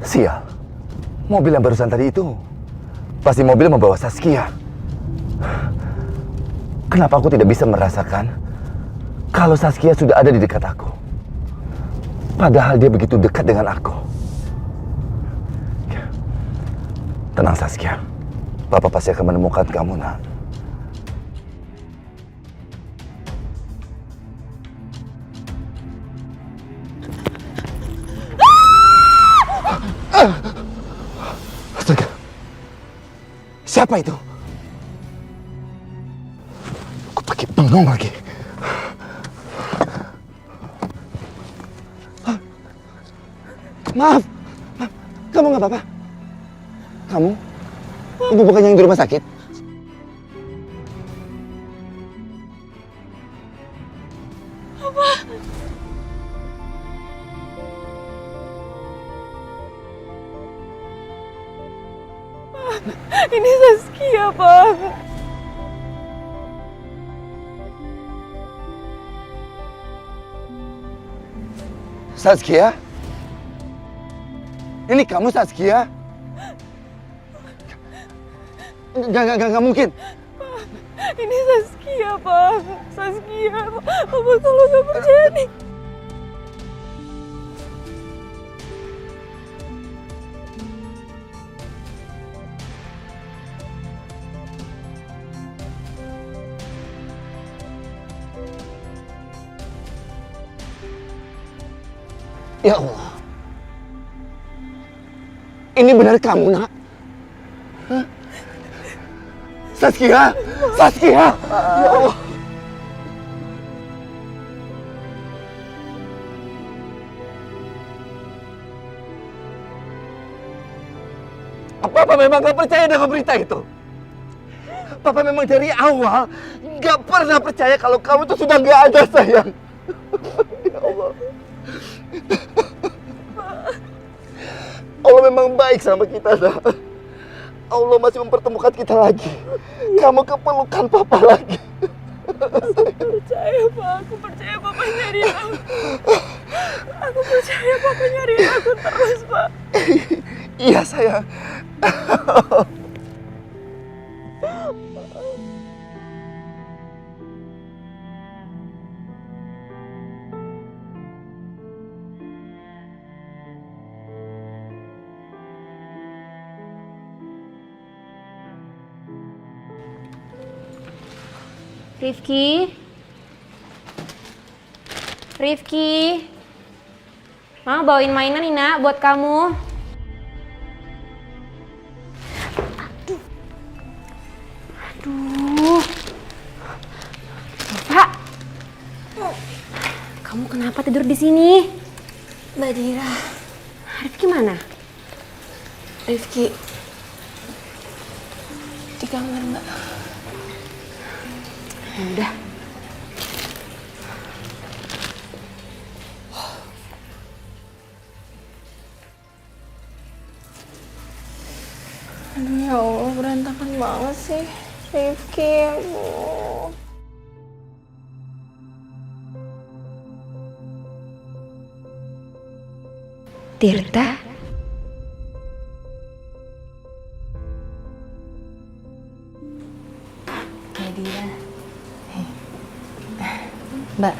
I: Sial, mobil yang barusan tadi itu pasti mobil membawa Saskia. Kenapa aku tidak bisa merasakan kalau Saskia sudah ada di dekat aku? Padahal dia begitu dekat dengan aku. Tenang Saskia, Papa pasti akan menemukan kamu, nak. Astaga, siapa itu? Aku pakai bengong lagi. Maaf, kamu nggak apa-apa? Kamu? Ibu bukannya yang di rumah sakit?
E: Apa? Ini Saskia, Pak.
I: Saskia? Ini kamu Saskia? Gak mungkin.
E: Ini Saskia, Pak. Saskia. Papa kalau nggak percaya nih.
I: Ya Allah. Ini benar kamu, nak? Hah? Saskia! Saskia! Ya Allah. Papa memang gak percaya dengan berita itu? Papa memang dari awal gak pernah percaya kalau kamu tuh sudah gak ada, sayang. Ya Allah. Allah memang baik sama kita, dah. Allah masih mempertemukan kita lagi. Kamu keperlukan Papa lagi.
E: Aku percaya, Pak. Aku percaya Papa nyariin aku. Aku percaya Papa nyariin aku terus, Pak.
I: Iya, sayang.
E: Rifki? Rifki? Mama bawain mainan nih nak buat kamu. Aduh. Pak. Kamu kenapa tidur di sini?
H: Mbak Dira.
E: Rifki mana?
H: Rifki di kamar, Mbak.
E: Ya udah.
H: Aduh ya Allah, berantakan banget sih Rifki. Aduh.
E: Tirta?
L: Mbak,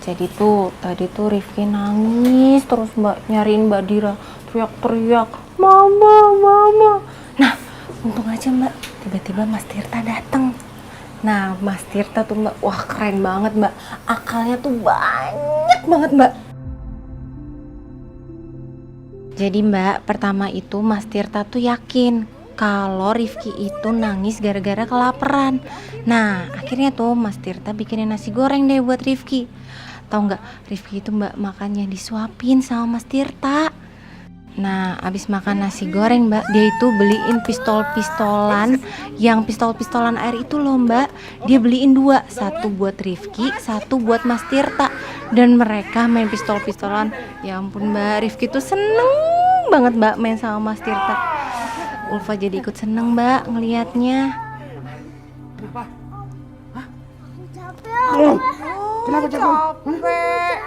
L: jadi tuh tadi tuh Rifki nangis terus Mbak, nyariin Mbak Dira, teriak-teriak, "Mama, Mama." Nah, untung aja Mbak, tiba-tiba Mas Tirta datang. Nah, Mas Tirta tuh Mbak, wah keren banget Mbak, akalnya tuh banyak banget Mbak. Jadi Mbak, pertama itu Mas Tirta tuh yakin kalau Rifki itu nangis gara-gara kelaparan. Nah, akhirnya tuh Mas Tirta bikinin nasi goreng deh buat Rifki. Tahu nggak, Rifki itu Mbak makannya disuapin sama Mas Tirta. Nah, abis makan nasi goreng Mbak, dia itu beliin pistol-pistolan, yang pistol-pistolan air itu loh Mbak. Dia beliin 2, satu buat Rifki, satu buat Mas Tirta. Dan mereka main pistol-pistolan. Ya ampun Mbak, Rifki tuh seneng banget Mbak main sama Mas Tirta. Ulfa jadi ikut seneng Mbak ngelihatnya.
B: Kenapa? Hah?
H: Kenapa capek?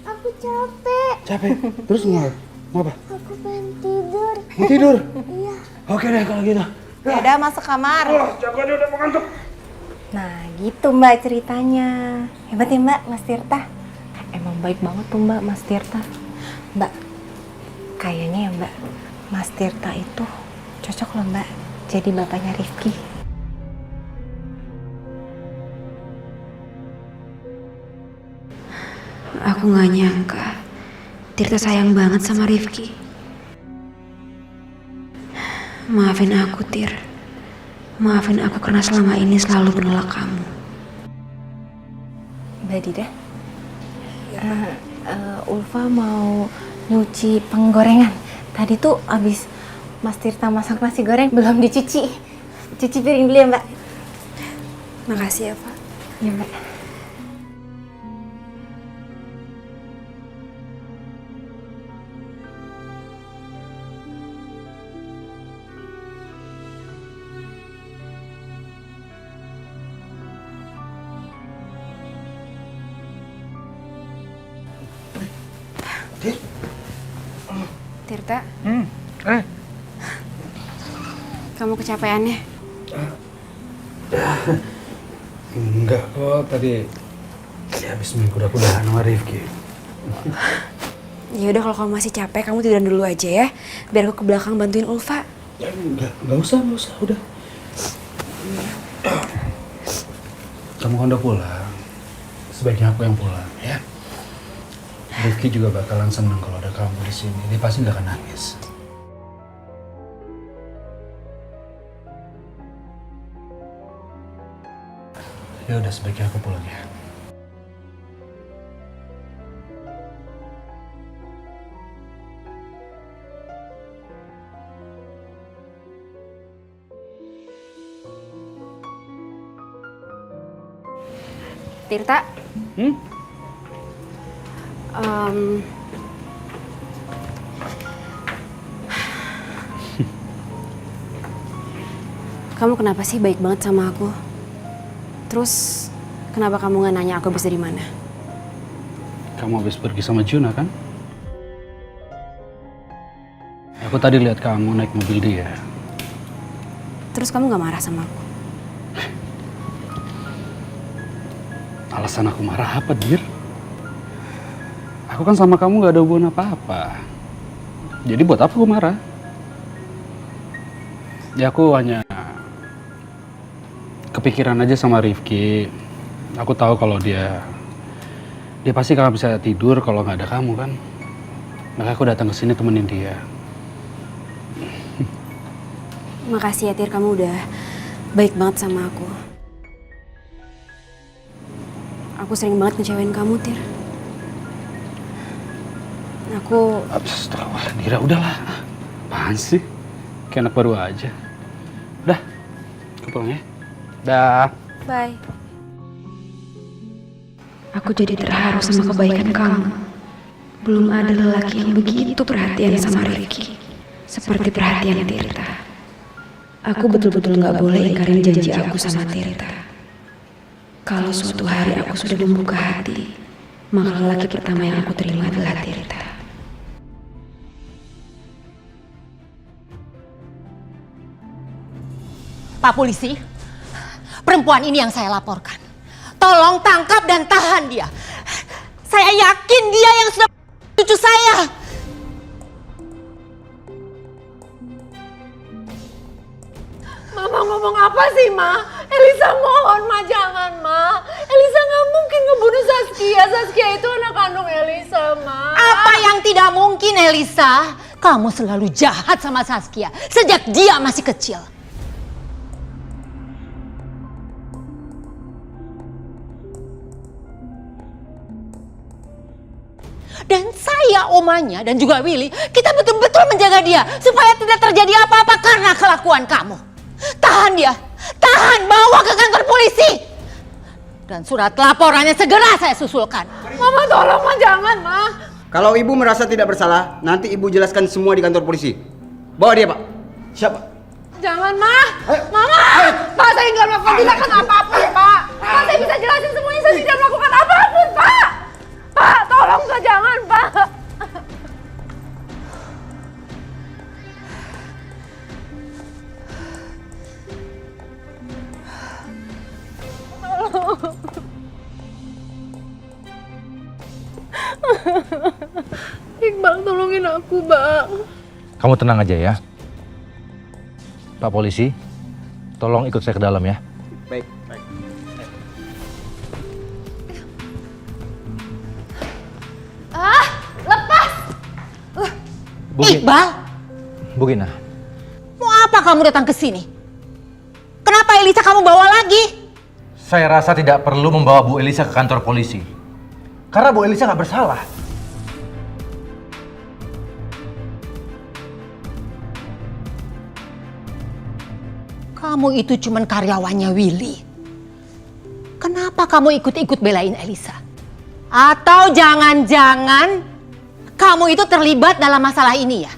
H: Aku capek.
B: Capek? Terus mau apa?
H: Aku pengen tidur.
B: Mau tidur?
H: Iya.
B: Oke deh kalau gitu.
L: Ya udah masuk kamar.
B: Capek dia udah mau ngantuk.
L: Nah gitu Mbak ceritanya. Hebat ya Mbak Mas Tirta. Emang baik banget tuh Mbak Mas Tirta. Mbak, kayaknya ya Mbak, Mas Tirta itu cocok loh Mbak jadi bapaknya Rifki.
R: Aku gak nyangka Tirta sayang banget sama Rifki. Maafin aku, Tir. Maafin aku karena selama ini selalu menolak kamu.
L: Mbak Dida, Ulfa mau nyuci penggorengan. Tadi tuh abis Mas Tirta masak nasi goreng belum dicuci. Cuci piring dulu ya Mbak.
R: Makasih ya, Pak.
L: Iya Mbak.
R: Tirta? Kamu kecapean ya?
G: Enggak kok, tadi habis main kuda-kudahan sama Rifki.
R: Ya udah kalau kamu masih capek, kamu tiduran dulu aja ya. Biar aku ke belakang bantuin Ulfa.
G: Enggak usah, udah. Kamu kan udah pulang. Sebaiknya aku yang pulang, ya. Rifki juga bakalan seneng kalau ada kamu di sini. Dia pasti nggak akan nangis. Ya udah, sebaiknya aku pulang ya.
R: Tirta? Kamu kenapa sih baik banget sama aku? Terus kenapa kamu gak nanya aku habis dari mana?
G: Kamu habis pergi sama Juna kan? Aku tadi lihat kamu naik mobil dia.
R: Terus kamu gak marah sama aku?
G: Alasan aku marah apa, Dir? Aku kan sama kamu gak ada hubungan apa-apa. Jadi buat apa aku marah? Ya aku hanya kepikiran aja sama Rifki. Aku tahu kalau dia pasti nggak bisa tidur kalau nggak ada kamu kan. Makanya aku datang ke sini temenin dia.
R: Makasih ya Tir, kamu udah baik banget sama aku. Aku sering banget ngecewain kamu, Tir. Aku...
G: Astagfirullah, udahlah. Apaan sih? Kayak anak baru aja. Udah, aku pulang ya. Dah.
R: Bye. Aku jadi terharu sama kebaikan kamu. Belum ada lelaki yang begitu perhatian sama Rifki. Seperti perhatian Tirta. Aku betul-betul gak boleh ingkarin janji aku sama Tirta. Kalau suatu hari aku sudah membuka hati, maka lelaki pertama yang aku terima adalah Tirta.
J: Pak polisi, perempuan ini yang saya laporkan. Tolong tangkap dan tahan dia. Saya yakin dia yang sudah cucu saya.
E: Mama ngomong apa sih, Ma? Elisa mohon, Ma, jangan, Ma. Elisa nggak mungkin ngebunuh Saskia. Saskia itu anak kandung Elisa, Ma.
J: Apa yang tidak mungkin, Elisa? Kamu selalu jahat sama Saskia sejak dia masih kecil. Dan saya, omanya, dan juga Willy, kita betul-betul menjaga dia supaya tidak terjadi apa-apa karena kelakuan kamu. Tahan dia, tahan, bawa ke kantor polisi. Dan surat laporannya segera saya susulkan.
E: Mama tolong, Ma, jangan, Ma.
S: Kalau ibu merasa tidak bersalah, nanti ibu jelaskan semua di kantor polisi. Bawa dia, Pak. Siapa?
E: Jangan, Ma. Mama. Pak, saya nggak melakukan tindakan apapun, Pak. Pak, saya bisa jelasin semuanya. Saya tidak melakukan apapun, Pak. Pak, tolong, Pak, jangan, Pak. Iqbal, tolongin aku, Bang.
M: Kamu tenang aja ya. Pak polisi, tolong ikut saya ke dalam ya.
S: Baik.
J: Lepas!
M: Bugin.
J: Iqbal,
M: Bu Gina,
J: mau apa kamu datang ke sini? Kenapa Elisa kamu bawa lagi?
M: saya rasa tidak perlu membawa Bu Elisa ke kantor polisi. Karena Bu Elisa nggak bersalah.
J: Kamu itu cuman karyawannya Willy. Kenapa kamu ikut-ikut belain Elisa? Atau jangan-jangan kamu itu terlibat dalam masalah ini ya?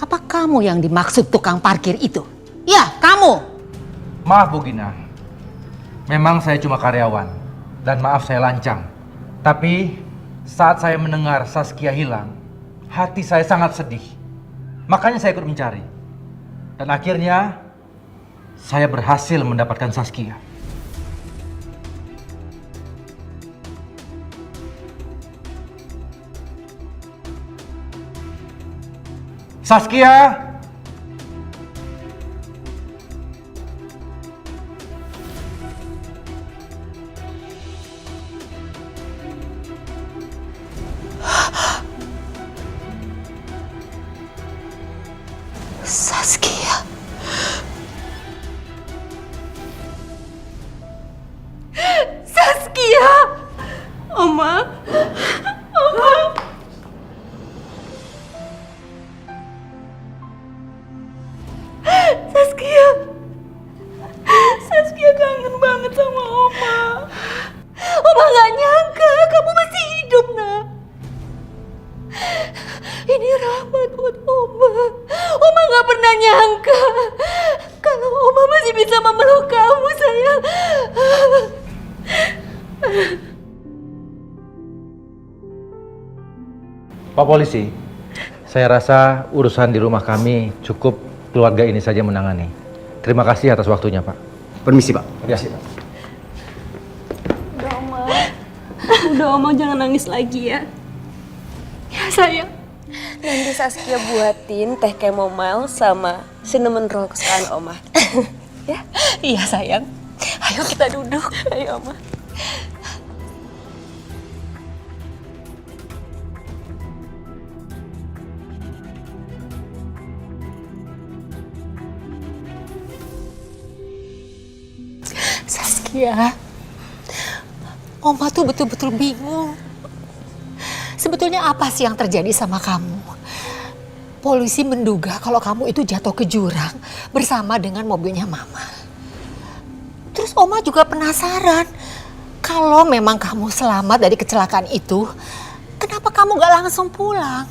J: Apa kamu yang dimaksud tukang parkir itu? Ya, kamu.
M: Maaf Bu Gina, memang saya cuma karyawan dan maaf saya lancang. Tapi saat saya mendengar Saskia hilang, hati saya sangat sedih. Makanya saya ikut mencari. Dan akhirnya saya berhasil mendapatkan Saskia. Saskia!
J: Saskia.
E: Saskia. Oma. Oma. Saskia. Saskia kangen banget sama Oma. Oma gak nyangka kamu masih hidup, Nak. Ini rahmat buat Oma. Oma gak pernah nyangka kalau Oma masih bisa memeluk kamu, sayang.
M: Pak polisi, saya rasa urusan di rumah kami cukup keluarga ini saja menangani. Terima kasih atas waktunya, Pak.
S: Permisi, Pak.
M: Permisi, Pak.
H: Udah, Oma. Udah, Oma, jangan nangis lagi ya. Ya, sayang. Nanti Saskia buatin teh chamomile sama cinnamon roll kesukaan Oma. Ya?
L: Iya sayang. Ayo kita duduk.
H: Ayo Oma.
L: Saskia, Oma tuh betul-betul bingung. Sebetulnya apa sih yang terjadi sama kamu? Polisi menduga kalau kamu itu jatuh ke jurang bersama dengan mobilnya Mama. Terus Oma juga penasaran, kalau memang kamu selamat dari kecelakaan itu, kenapa kamu gak langsung pulang?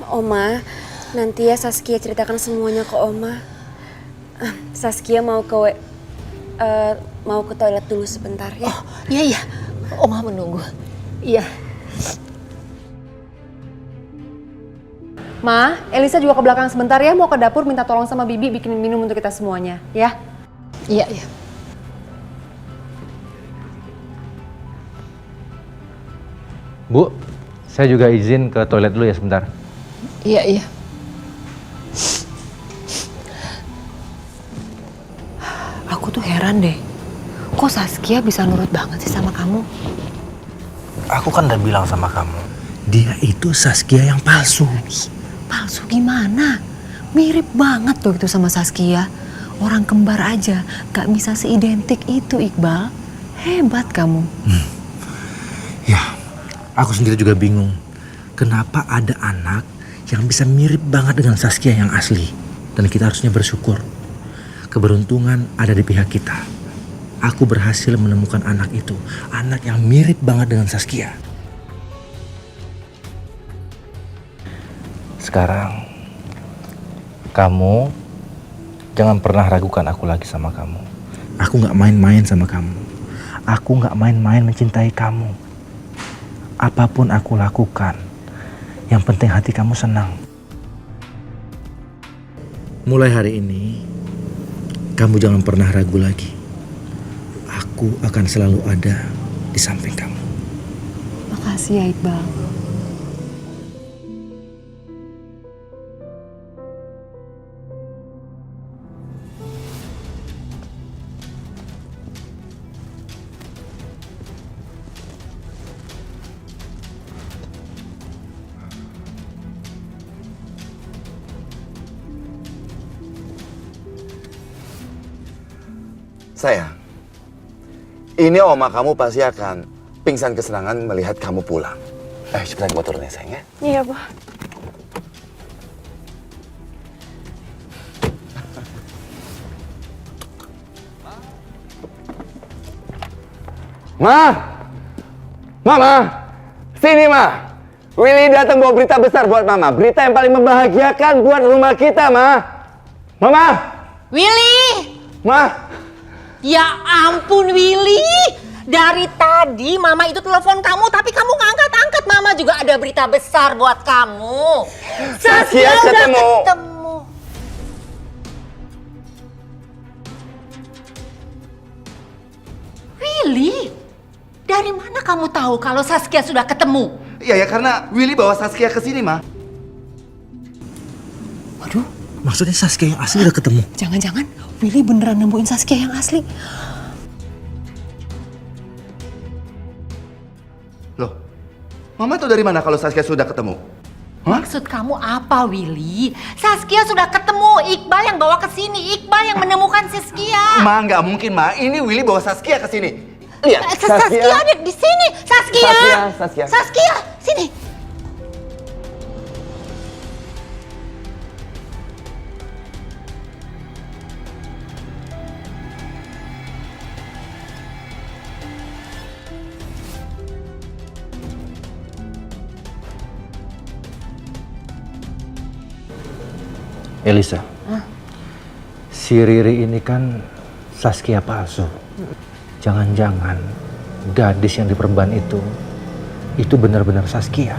H: Oma, nanti ya Saskia ceritakan semuanya ke Oma. Saskia mau ke toilet dulu sebentar ya.
L: Oh, iya. Oma menunggu. Iya.
E: Ma, Elisa juga ke belakang sebentar ya, mau ke dapur minta tolong sama Bibi bikinin minum untuk kita semuanya, ya?
L: Iya.
M: Bu, saya juga izin ke toilet dulu ya sebentar.
L: Iya. Aku tuh heran deh, kok Saskia bisa nurut banget sih sama kamu?
Q: Aku kan udah bilang sama kamu, dia itu Saskia yang palsu.
L: Palsu gimana? Mirip banget tuh itu sama Saskia. Orang kembar aja gak bisa seidentik itu, Iqbal. Hebat kamu.
Q: Ya, aku sendiri juga bingung. Kenapa ada anak yang bisa mirip banget dengan Saskia yang asli. Dan kita harusnya bersyukur. Keberuntungan ada di pihak kita. Aku berhasil menemukan anak itu. Anak yang mirip banget dengan Saskia.
M: Sekarang, kamu jangan pernah ragukan aku lagi sama kamu.
Q: Aku gak main-main sama kamu. Aku gak main-main mencintai kamu. Apapun aku lakukan, yang penting hati kamu senang. Mulai hari ini, kamu jangan pernah ragu lagi. Aku akan selalu ada di samping kamu.
L: Makasih ya Iqbal.
I: Sayang, ini oma kamu pasti akan pingsan kesenangan melihat kamu pulang. Cepetan ke motornya sayang ya.
E: Iya, Pak.
I: Mama, sini Ma. Willy datang bawa berita besar buat Mama. Berita yang paling membahagiakan buat rumah kita, Ma. Mama.
L: Willy!
I: Ma.
L: Ya ampun Willy, dari tadi Mama itu telepon kamu tapi kamu nggak angkat-angkat. Mama juga ada berita besar buat kamu.
I: Saskia
L: udah
I: ketemu.
L: Willy, dari mana kamu tahu kalau Saskia sudah ketemu?
I: Iya ya, karena Willy bawa Saskia ke sini, Ma.
Q: Waduh, maksudnya Saskia yang asli udah ketemu?
L: Jangan-jangan Willy beneran nemuin Saskia yang asli.
I: Loh, Mama tahu dari mana kalau Saskia sudah ketemu?
L: Maksud kamu apa, Willy? Saskia sudah ketemu. Iqbal yang bawa ke sini. Iqbal yang menemukan Saskia.
I: Ma, nggak mungkin, Ma. Ini Willy bawa Saskia ke sini. Lihat,
L: Saskia ada di sini. Saskia, sini.
M: Elisa, si Riri ini kan Saskia palsu. Jangan-jangan gadis yang diperban itu benar-benar Saskia.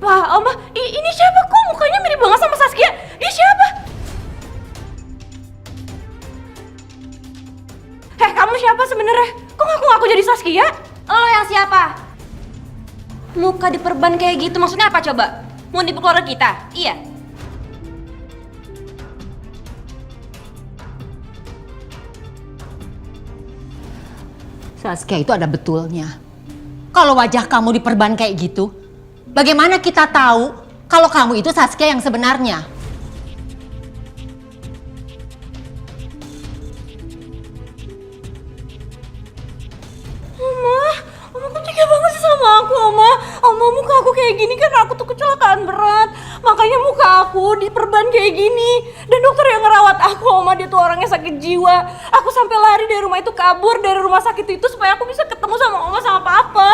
E: Wah, Oma, ini siapa? Kok mukanya mirip banget sama Saskia? Dia siapa? Kamu siapa sebenarnya? Kok ngaku-ngaku jadi Saskia?
H: Lo yang siapa? Muka diperban kayak gitu maksudnya apa coba? Mau nipu keluarga kita? Iya.
J: Saskia itu ada betulnya. Kalau wajah kamu diperban kayak gitu, bagaimana kita tahu kalau kamu itu Saskia yang sebenarnya?
E: Oma kok tega banget sih sama aku, Oma? Oma, muka aku kayak gini karena aku tuh kecelakaan berat. Makanya muka aku diperban kayak gini. Dan dokter yang ngerawat aku, Oma, dia tuh orangnya sakit jiwa. Aku sampai lari dari rumah itu, kabur dari rumah sakit itu supaya aku bisa ketemu sama Oma sama Papa.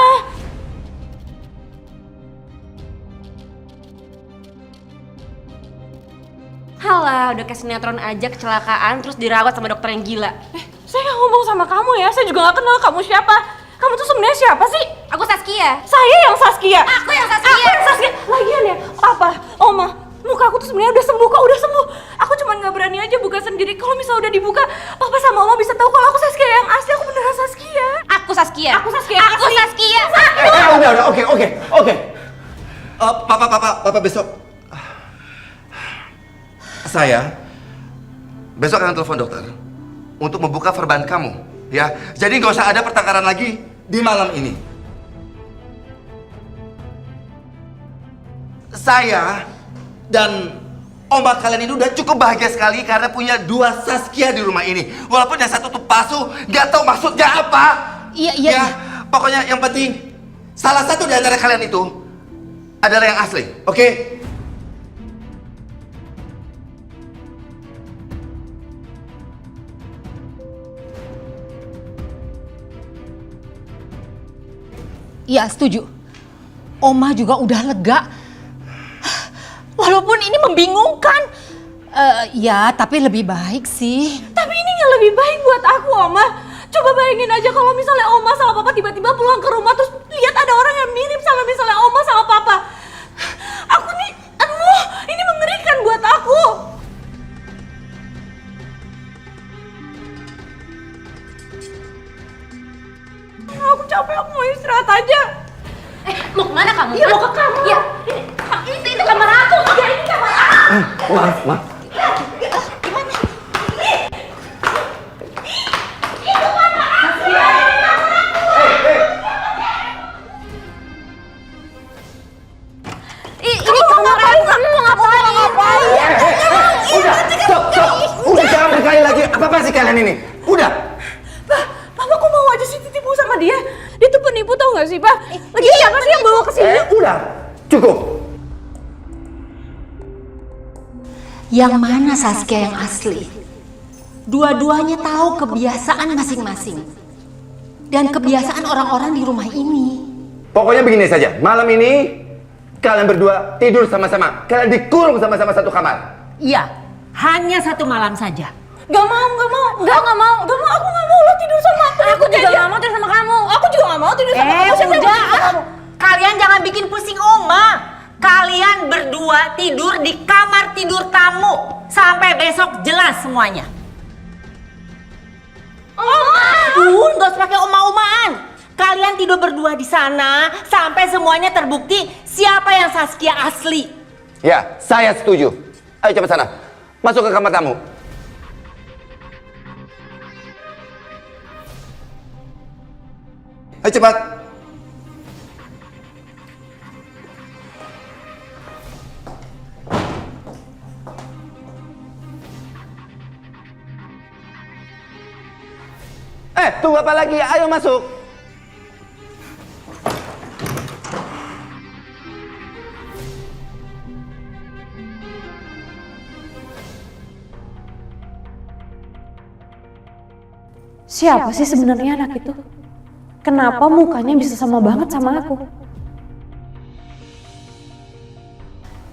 H: Halah, udah kayak sinetron aja kecelakaan terus dirawat sama dokter yang gila.
E: Saya nggak ngomong sama kamu ya, saya juga nggak kenal kamu siapa. Kamu tuh sebenarnya siapa sih?
H: Aku Saskia.
E: Saya yang Saskia.
H: Aku yang Saskia.
E: Aku yang Saskia. Lagian ya, apa? Oma, muka aku tuh sebenarnya udah sembuh kok, udah sembuh. Aku cuma nggak berani aja buka sendiri. Kalau misalnya udah dibuka, Papa sama Oma bisa tahu kalau aku Saskia yang asli. Aku beneran Saskia.
H: Aku Saskia.
E: Aku Saskia.
H: Aku Saskia.
I: Udah, oke. Papa besok. Saya besok akan telepon dokter untuk membuka verban kamu, ya. Jadi nggak usah ada pertengkaran lagi di malam ini. Saya dan Oma kalian ini udah cukup bahagia sekali karena punya 2 Saskia di rumah ini. Walaupun yang satu tuh palsu, nggak tahu maksudnya apa.
J: Iya.
I: Ya, pokoknya yang penting salah satu di antara kalian itu adalah yang asli, oke?
J: Iya, setuju. Oma juga udah lega. Walaupun ini membingungkan. Ya, tapi lebih baik sih.
E: Tapi ini nggak lebih baik buat aku, Oma. Coba bayangin aja kalau misalnya Oma sama Papa tiba-tiba pulang ke rumah terus lihat ada orang yang mirip sama misalnya Oma sama Papa. Aku nih, aduh, ini mengerikan buat aku. Aku capek, aku mau istirahat aja.
H: Mau kemana kamu?
E: Iya, mau ke kamar.
H: Iya. Itu kamar aku.
E: Iya, ini kamar aku.
I: Maaf.
H: Ini kamar aku. Kamu mau ngapain?
I: Udah jangan berkali lagi. Apa sih kalian ini? Udah.
E: Papa kok mau aja sih ditipu sama dia? Dia tuh penipu tau gak sih, Pak? Lagi siapa sih yang bawa ke sini?
I: Udah. Cukup.
J: Yang mana Saskia yang asli? Dua-duanya tahu kebiasaan masing-masing. Dan kebiasaan orang-orang di rumah ini.
I: Pokoknya begini saja. Malam ini kalian berdua tidur sama-sama. Kalian dikurung sama-sama satu kamar.
J: Iya, hanya 1 malam saja.
E: Gak mau. Aku gak mau lo tidur sama aku.
H: Aku juga gak mau tidur sama kamu.
E: Aku juga gak mau tidur sama kamu. Siapa yang mau tidur sama kamu?
J: Kalian jangan bikin pusing Oma. Kalian berdua tidur di kamar tidur tamu. Sampai besok jelas semuanya.
H: Oma!
J: Nggak usah pakai oma-omaan. Kalian tidur berdua di sana sampai semuanya terbukti siapa yang Saskia asli.
I: Ya, saya setuju. Ayo cepat sana. Masuk ke kamar tamu. Ayo cepat. Tunggu apa lagi? Ayo masuk.
E: Siapa sih sebenarnya anak itu? Kenapa mukanya bisa sama banget sama aku?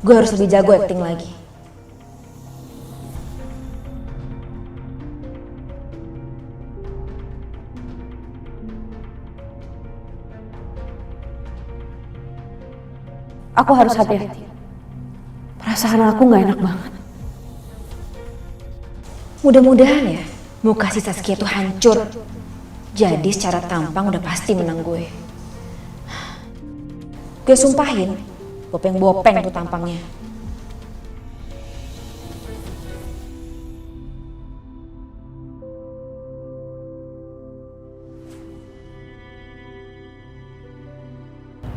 H: Gue harus lebih jago acting lagi.
E: Aku harus hati-hati. Perasaan aku nggak enak banget.
H: Mudah-mudahan ya muka si Saskia tuh hancur. Jadi secara tampang udah pasti menang gue. Gue sumpahin, bopeng-bopeng tuh tampangnya.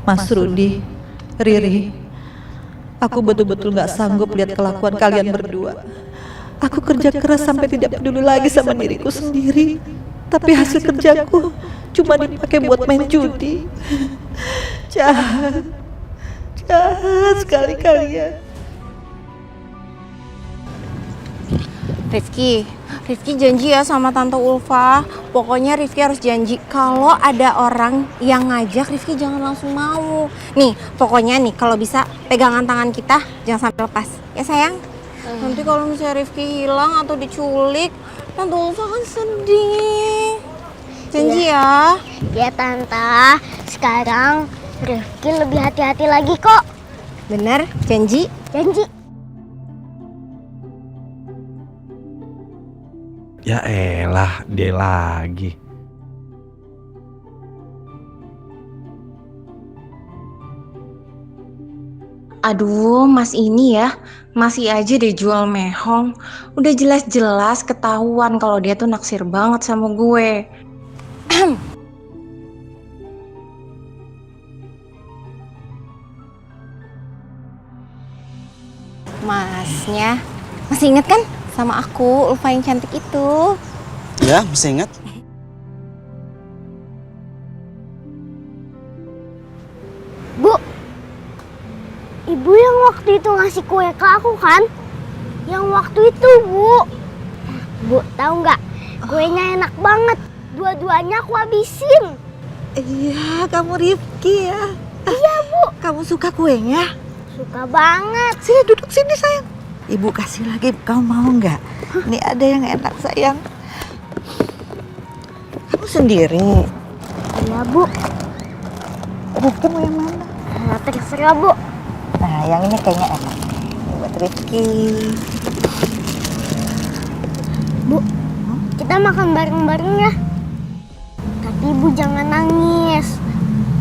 N: Mas Rudi, Riri, aku betul-betul gak sanggup lihat kelakuan kalian berdua. Aku kerja keras sampai tidak peduli lagi sama diriku sendiri. Tapi hasil kerjaku cuma dipakai buat main judi. Jahat, jahat sekali kalian.
E: Rifki janji ya sama Tante Ulfa. Pokoknya Rifki harus janji kalau ada orang yang ngajak Rifki jangan langsung mau. Nih, pokoknya nih kalau bisa pegangan tangan kita jangan sampai lepas. Ya sayang? Nanti kalau misalnya Rifki hilang atau diculik, Tante Ulfa kan sedih. Janji ya?
T: Ya Tante, sekarang Rifki lebih hati-hati lagi kok.
E: Bener? Janji?
T: Janji.
F: Ya elah, dia lagi.
E: Aduh, Mas ini ya, masih aja deh jual mehong. Udah jelas-jelas ketahuan kalau dia tuh naksir banget sama gue. Masnya, masih inget kan sama aku, Ulfa yang cantik itu?
S: Ya, masih ingat.
T: Bu, ibu yang waktu itu ngasih kue ke aku kan? Yang waktu itu, Bu. Bu, tahu nggak? Kuenya enak banget. Dua-duanya aku habisin.
N: Iya, kamu Rifki ya.
T: Iya, Bu.
N: Kamu suka kuenya?
T: Suka banget.
N: Sini duduk sini sayang. Ibu kasih lagi, kamu mau nggak? Ini ada yang enak sayang. Kamu sendiri?
T: Iya, Bu.
N: Rifki mau yang mana?
T: Terserah, Bu.
N: Nah, yang ini kayaknya enak. Ini buat Rifki.
T: Bu, kita makan bareng-bareng ya. Tapi Ibu jangan nangis.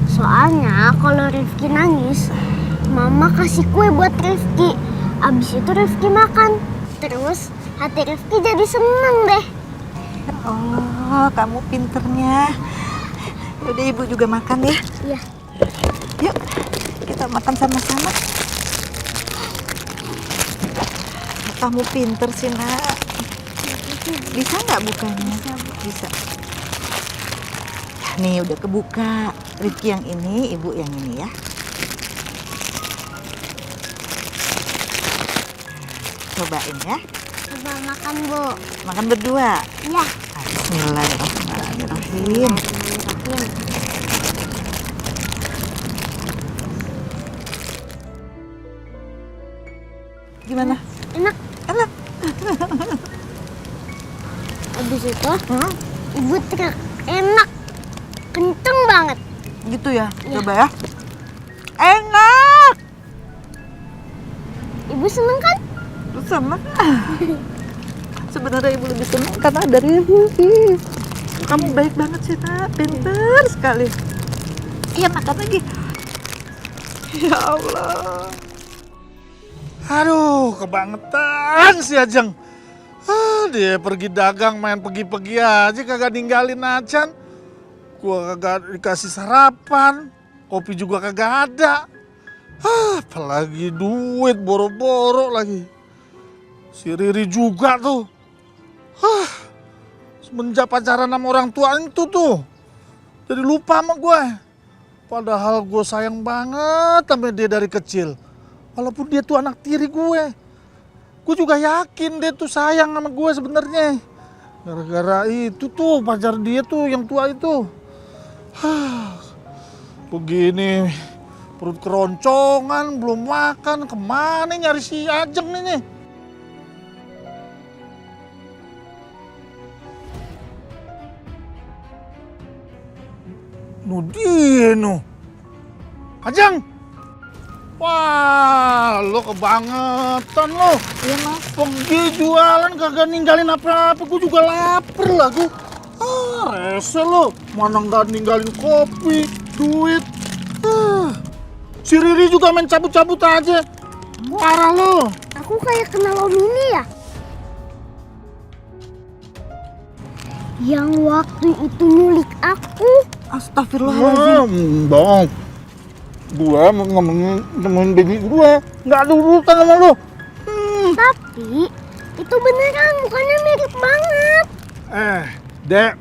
T: Soalnya kalau Rifki nangis, Mama kasih kue buat Rifki. Abis itu Rifki makan. Terus hati Rifki jadi seneng deh.
N: Oh, kamu pinternya. Udah Ibu juga makan ya.
T: Iya.
N: Yuk, kita makan sama-sama. Kamu pinter sih, Nak. Bisa nggak bukanya? Bisa. Nih udah kebuka. Rifki yang ini, Ibu yang ini ya. Cobain ya.
T: Coba makan, Bu.
N: Makan berdua.
T: Iya.
N: Bismillahirrahmanirrahim. Gimana?
T: Enak.
N: Enak.
T: Abis itu, Ibu teriak enak. Kenceng banget.
N: Gitu ya? Coba ya. Enak.
T: Ibu seneng kan?
N: Seneng. Sebenarnya Ibu lebih seneng karena ada Rifki. Kamu baik banget sih, Nak. Pinter sekali. Iya, makan lagi. Ya Allah.
O: Aduh, kebangetan si Ajeng. Dia pergi dagang main pergi-pergi aja kagak ninggalin Acan. Gua kagak dikasih sarapan, kopi juga kagak ada. Apalagi duit boro-boro lagi. Si Riri juga tuh. Semenjak pacaran sama orang tua itu tuh. Jadi lupa sama gue. Padahal gue sayang banget sama dia dari kecil. Walaupun dia tuh anak tiri gue. Gue juga yakin dia tuh sayang sama gue sebenarnya. Gara-gara itu tuh pacar dia tuh yang tua itu. Begini perut keroncongan, belum makan, kemana nyari si Ajeng nih? Nu dia nu. Ajeng! Wah, lo kebangetan lo. Iya, Mas. Pergi jualan kagak ninggalin apa-apa. Gue juga lapar lah gue. Rese lo. Mana nggak ninggalin kopi, duit. Si Riri juga main cabut-cabut aja. Parah lo.
T: Aku kayak kenal Om ini ya? Yang waktu itu nyulik aku.
O: Astagfirullahaladzim. Dong. Gue nemuin baby gue. Nggak ada urusan sama lo.
T: Tapi itu beneran, mukanya mirip banget.
O: Dek,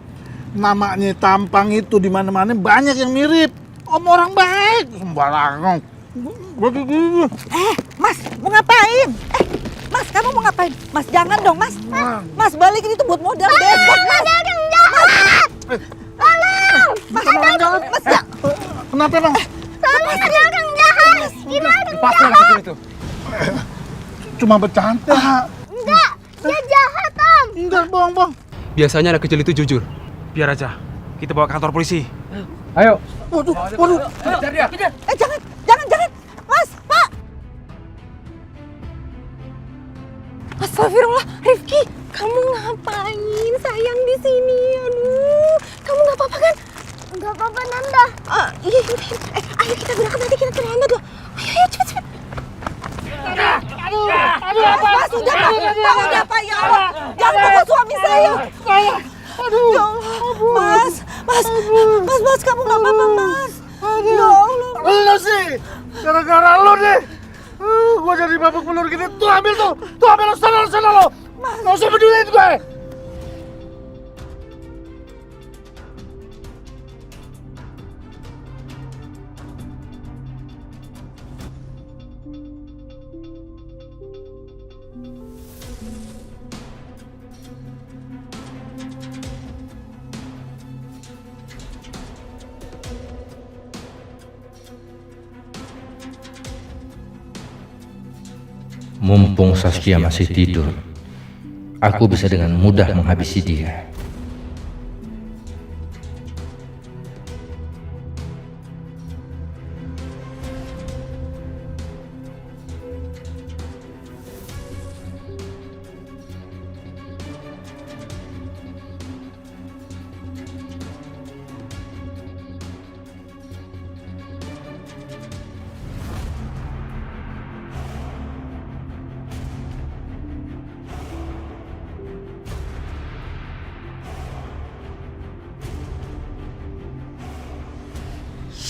O: namanya tampang itu di mana-mana banyak yang mirip. Om orang baik, sembarangan.
N: Mas, mau ngapain? Mas, kamu mau ngapain? Mas, jangan dong, Mas. Mas, balikin itu buat modal besok, Mas.
T: Ada orang jahat. Tolong.
N: Mas, Mas,
O: kenapa, Bang?
T: Tolong, ada orang jahat. Gimana
D: Lepaskan kecil itu.
O: Cuma bercanda.
T: Enggak, dia jahat, Om.
O: Enggak, bohong.
D: Biasanya anak kecil itu jujur. Biar aja. Kita bawa ke kantor polisi.
B: Ayo.
O: Waduh.
D: Kejar dia.
N: Jangan. Mas, Pak.
E: Astagfirullah, Rifki, kamu ngapain sayang di sini? Aduh, kamu nggak apa-apa kan?
T: Nggak apa-apa, Nanda.
E: Iya. Ayo kita berangkat, nanti kita ke Nanda dulu. Ayo, cepet.
N: Aduh, Mas, udah, Pak, ya Allah. Jangan pukul suami saya. Aduh, ya Allah. Mas, kamu nggak apa-apa, Mas. Ya Allah.
O: Lo sih, gara-gara lo deh. Gue jadi babak belur gini. Tuh ambil lo, sana lo. Nggak usah peduliin gue.
M: Mumpung Saskia masih tidur, aku bisa dengan mudah menghabisi dia.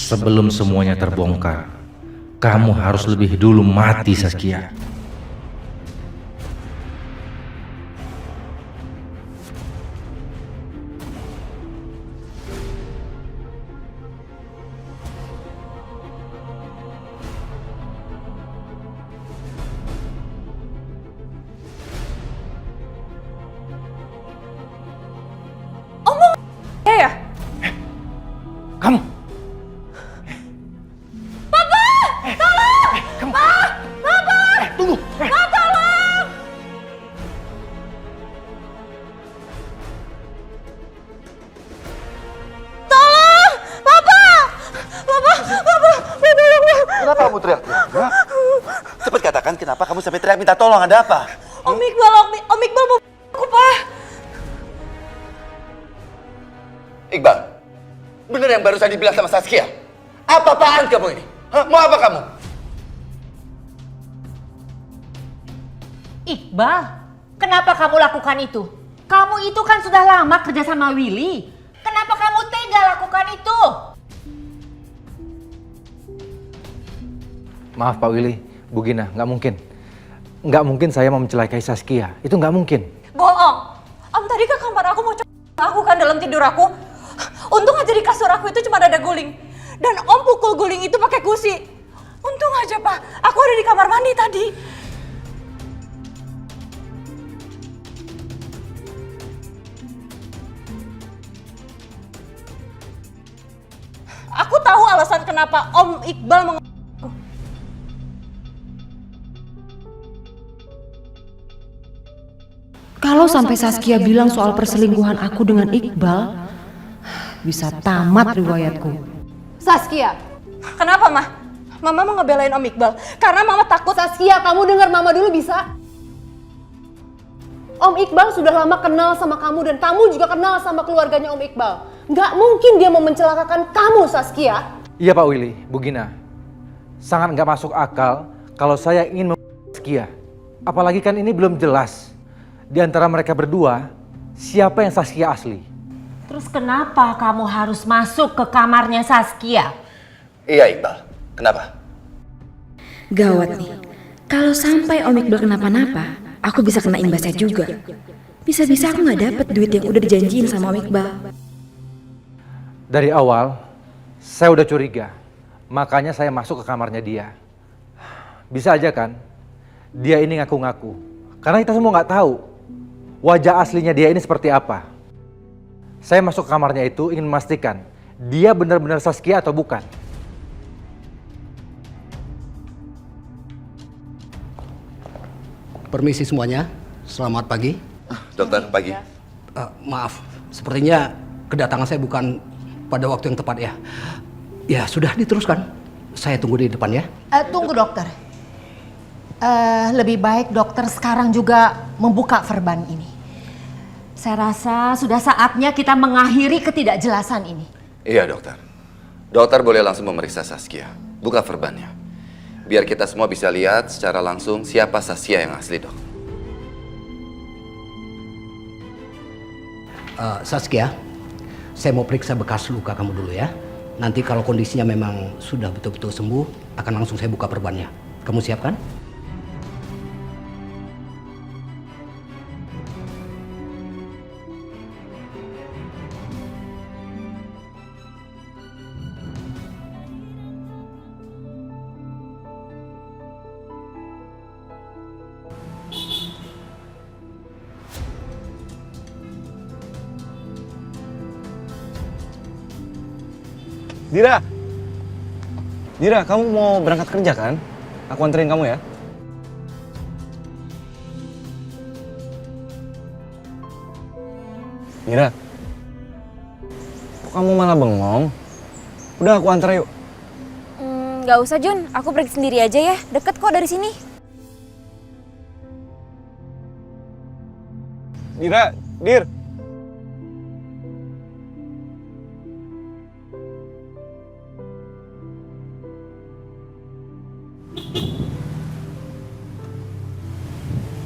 M: Sebelum semuanya terbongkar, kamu harus lebih dulu mati, Saskia.
E: Ya.
M: Kamu.
I: Kenapa kamu teriak-teriak? Cepat katakan kenapa kamu sampai teriak minta tolong, ada apa?
E: Om Iqbal mau aku, Pak.
I: Iqbal, bener yang barusan dibilang sama Saskia? Apa-apaan kamu ini? Mau apa kamu?
J: Iqbal, kenapa kamu lakukan itu? Kamu itu kan sudah lama kerja sama Willy. Kenapa kamu tega lakukan itu?
M: Maaf Pak Willy, Bu Gina, nggak mungkin. Nggak mungkin saya mau mencelakai Saskia. Itu nggak mungkin.
E: Bohong. Om tadi ke kamar aku mau aku kan dalam tidur aku. Untung aja di kasur aku itu cuma ada guling. Dan Om pukul guling itu pakai gusi. Untung aja Pak, aku ada di kamar mandi tadi. Aku tahu alasan kenapa Om Iqbal aku.
L: Kalau sampai Saskia bilang soal perselingkuhan aku dengan Iqbal, bisa tamat riwayatku.
E: Saskia, kenapa Mah? Mama mau ngebelain Om Iqbal karena Mama takut.
L: Saskia, kamu dengar Mama dulu bisa? Om Iqbal sudah lama kenal sama kamu dan kamu juga kenal sama keluarganya Om Iqbal. Nggak mungkin dia mau mencelakakan kamu, Saskia.
M: Iya Pak Willy, Bu Gina. Sangat nggak masuk akal kalau saya ingin Saskia. Apalagi kan ini belum jelas di antara mereka berdua siapa yang Saskia asli.
J: Terus kenapa kamu harus masuk ke kamarnya Saskia?
I: Iya Iqbal, kenapa?
R: Gawat nih. Kalau sampai Om Iqbal kenapa-napa, aku bisa kena imbasnya juga. Bisa-bisa aku nggak dapet duit yang udah dijanjiin sama Om Iqbal.
M: Dari awal saya udah curiga, makanya saya masuk ke kamarnya dia. Bisa aja kan dia ini ngaku-ngaku, karena kita semua nggak tahu wajah aslinya dia ini seperti apa. Saya masuk ke kamarnya itu ingin memastikan dia benar-benar Saskia atau bukan.
Q: Permisi semuanya, selamat pagi.
I: Dokter, pagi.
Q: Maaf, sepertinya kedatangan saya bukan pada waktu yang tepat ya. Ya sudah diteruskan, saya tunggu di depan ya.
J: Tunggu dokter. Lebih baik dokter sekarang juga membuka verban ini. Saya rasa sudah saatnya kita mengakhiri ketidakjelasan ini.
I: Iya dokter. Dokter boleh langsung memeriksa Saskia. Buka verbannya. Biar kita semua bisa lihat secara langsung siapa Saskia yang asli, dok.
Q: Saskia, saya mau periksa bekas luka kamu dulu ya. Nanti kalau kondisinya memang sudah betul-betul sembuh, akan langsung saya buka perbannya. Kamu siap kan?
B: Dira! Dira, kamu mau berangkat kerja kan? Aku anterin kamu ya. Dira, kok kamu malah bengong? Udah aku antar yuk.
H: Nggak usah Jun, aku pergi sendiri aja ya. Deket kok dari sini.
B: Dira, Dir.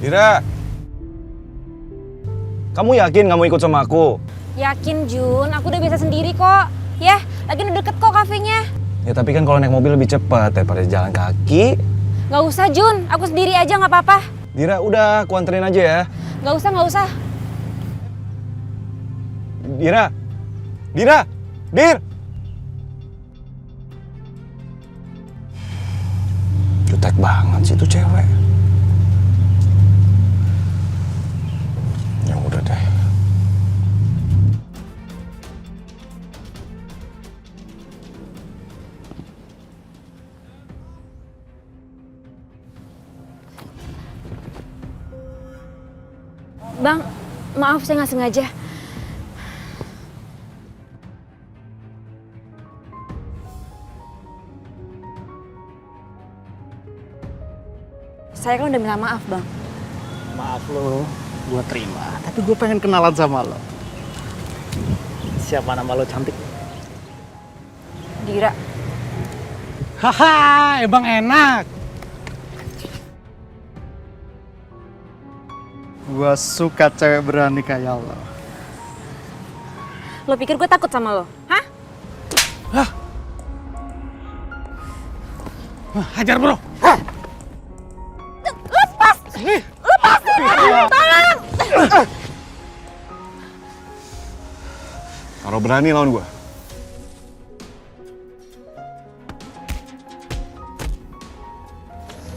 B: Dira, kamu yakin kamu ikut sama aku?
H: Yakin Jun, aku udah biasa sendiri kok. Ya, lagi udah deket kok kafenya.
B: Ya tapi kan kalau naik mobil lebih cepat daripada jalan kaki.
H: Nggak usah Jun, aku sendiri aja nggak apa-apa.
B: Dira, udah aku anterin aja ya.
H: Nggak usah.
B: Dira, Dira, Dir. Jutek banget sih itu cewek. Ya udah deh.
H: Bang, maaf saya nggak sengaja. Saya kan udah minta maaf, Bang.
Q: Maaf lo, gue terima. Tapi gue pengen kenalan sama lo. Siapa nama lo cantik?
H: Dira.
Q: Haha, emang enak. Gue suka cewek berani kayak lo.
H: Lo pikir gue takut sama lo? Hah?
Q: Hajar bro.
H: Lepas! Lepasin! Tolong!
B: Kalau berani lawan gue.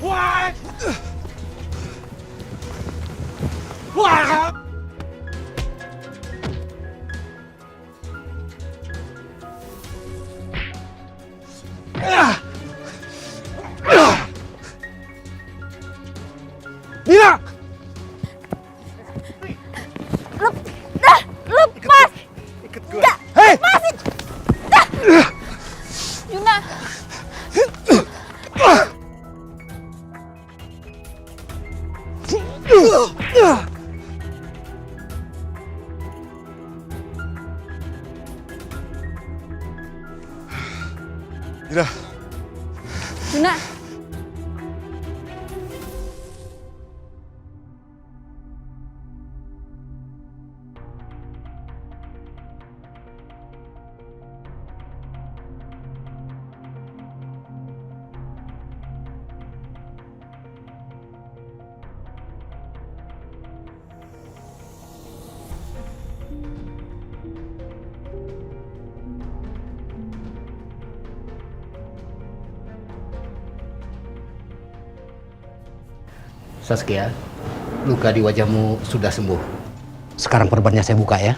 Q: Wah! Wah!
B: Dira!
H: Lepas! Enggak!
B: Hei!
H: Lepasin! Juna!
O: Udah.
H: Juna.
Q: Saskia, luka di wajahmu sudah sembuh. Sekarang perbannya saya buka ya.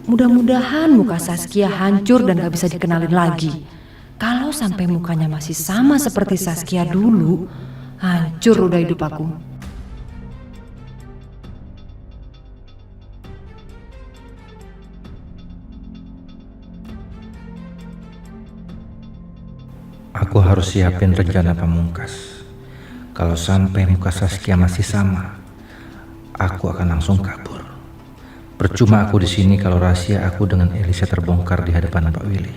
L: Mudah-mudahan muka Saskia hancur dan gak bisa dikenalin lagi. Kalau sampai mukanya masih sama seperti Saskia dulu, hancur udah hidup aku.
M: Aku harus siapin rencana pamungkas. Kalau sampai muka Saskia masih sama, aku akan langsung kabur. Percuma aku di sini kalau rahasia aku dengan Elisa terbongkar di hadapan Pak Willy.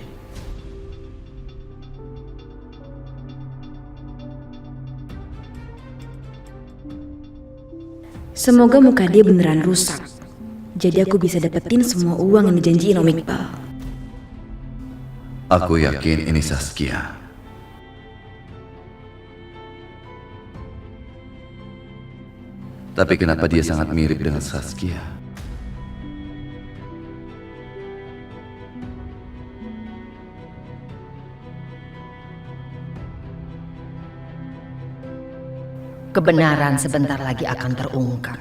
R: Semoga muka dia beneran rusak. Jadi aku bisa dapetin semua uang yang dijanjiin Om Iqbal.
I: Aku yakin ini Saskia. Tapi kenapa dia sangat mirip dengan Saskia?
J: Kebenaran sebentar lagi akan terungkap.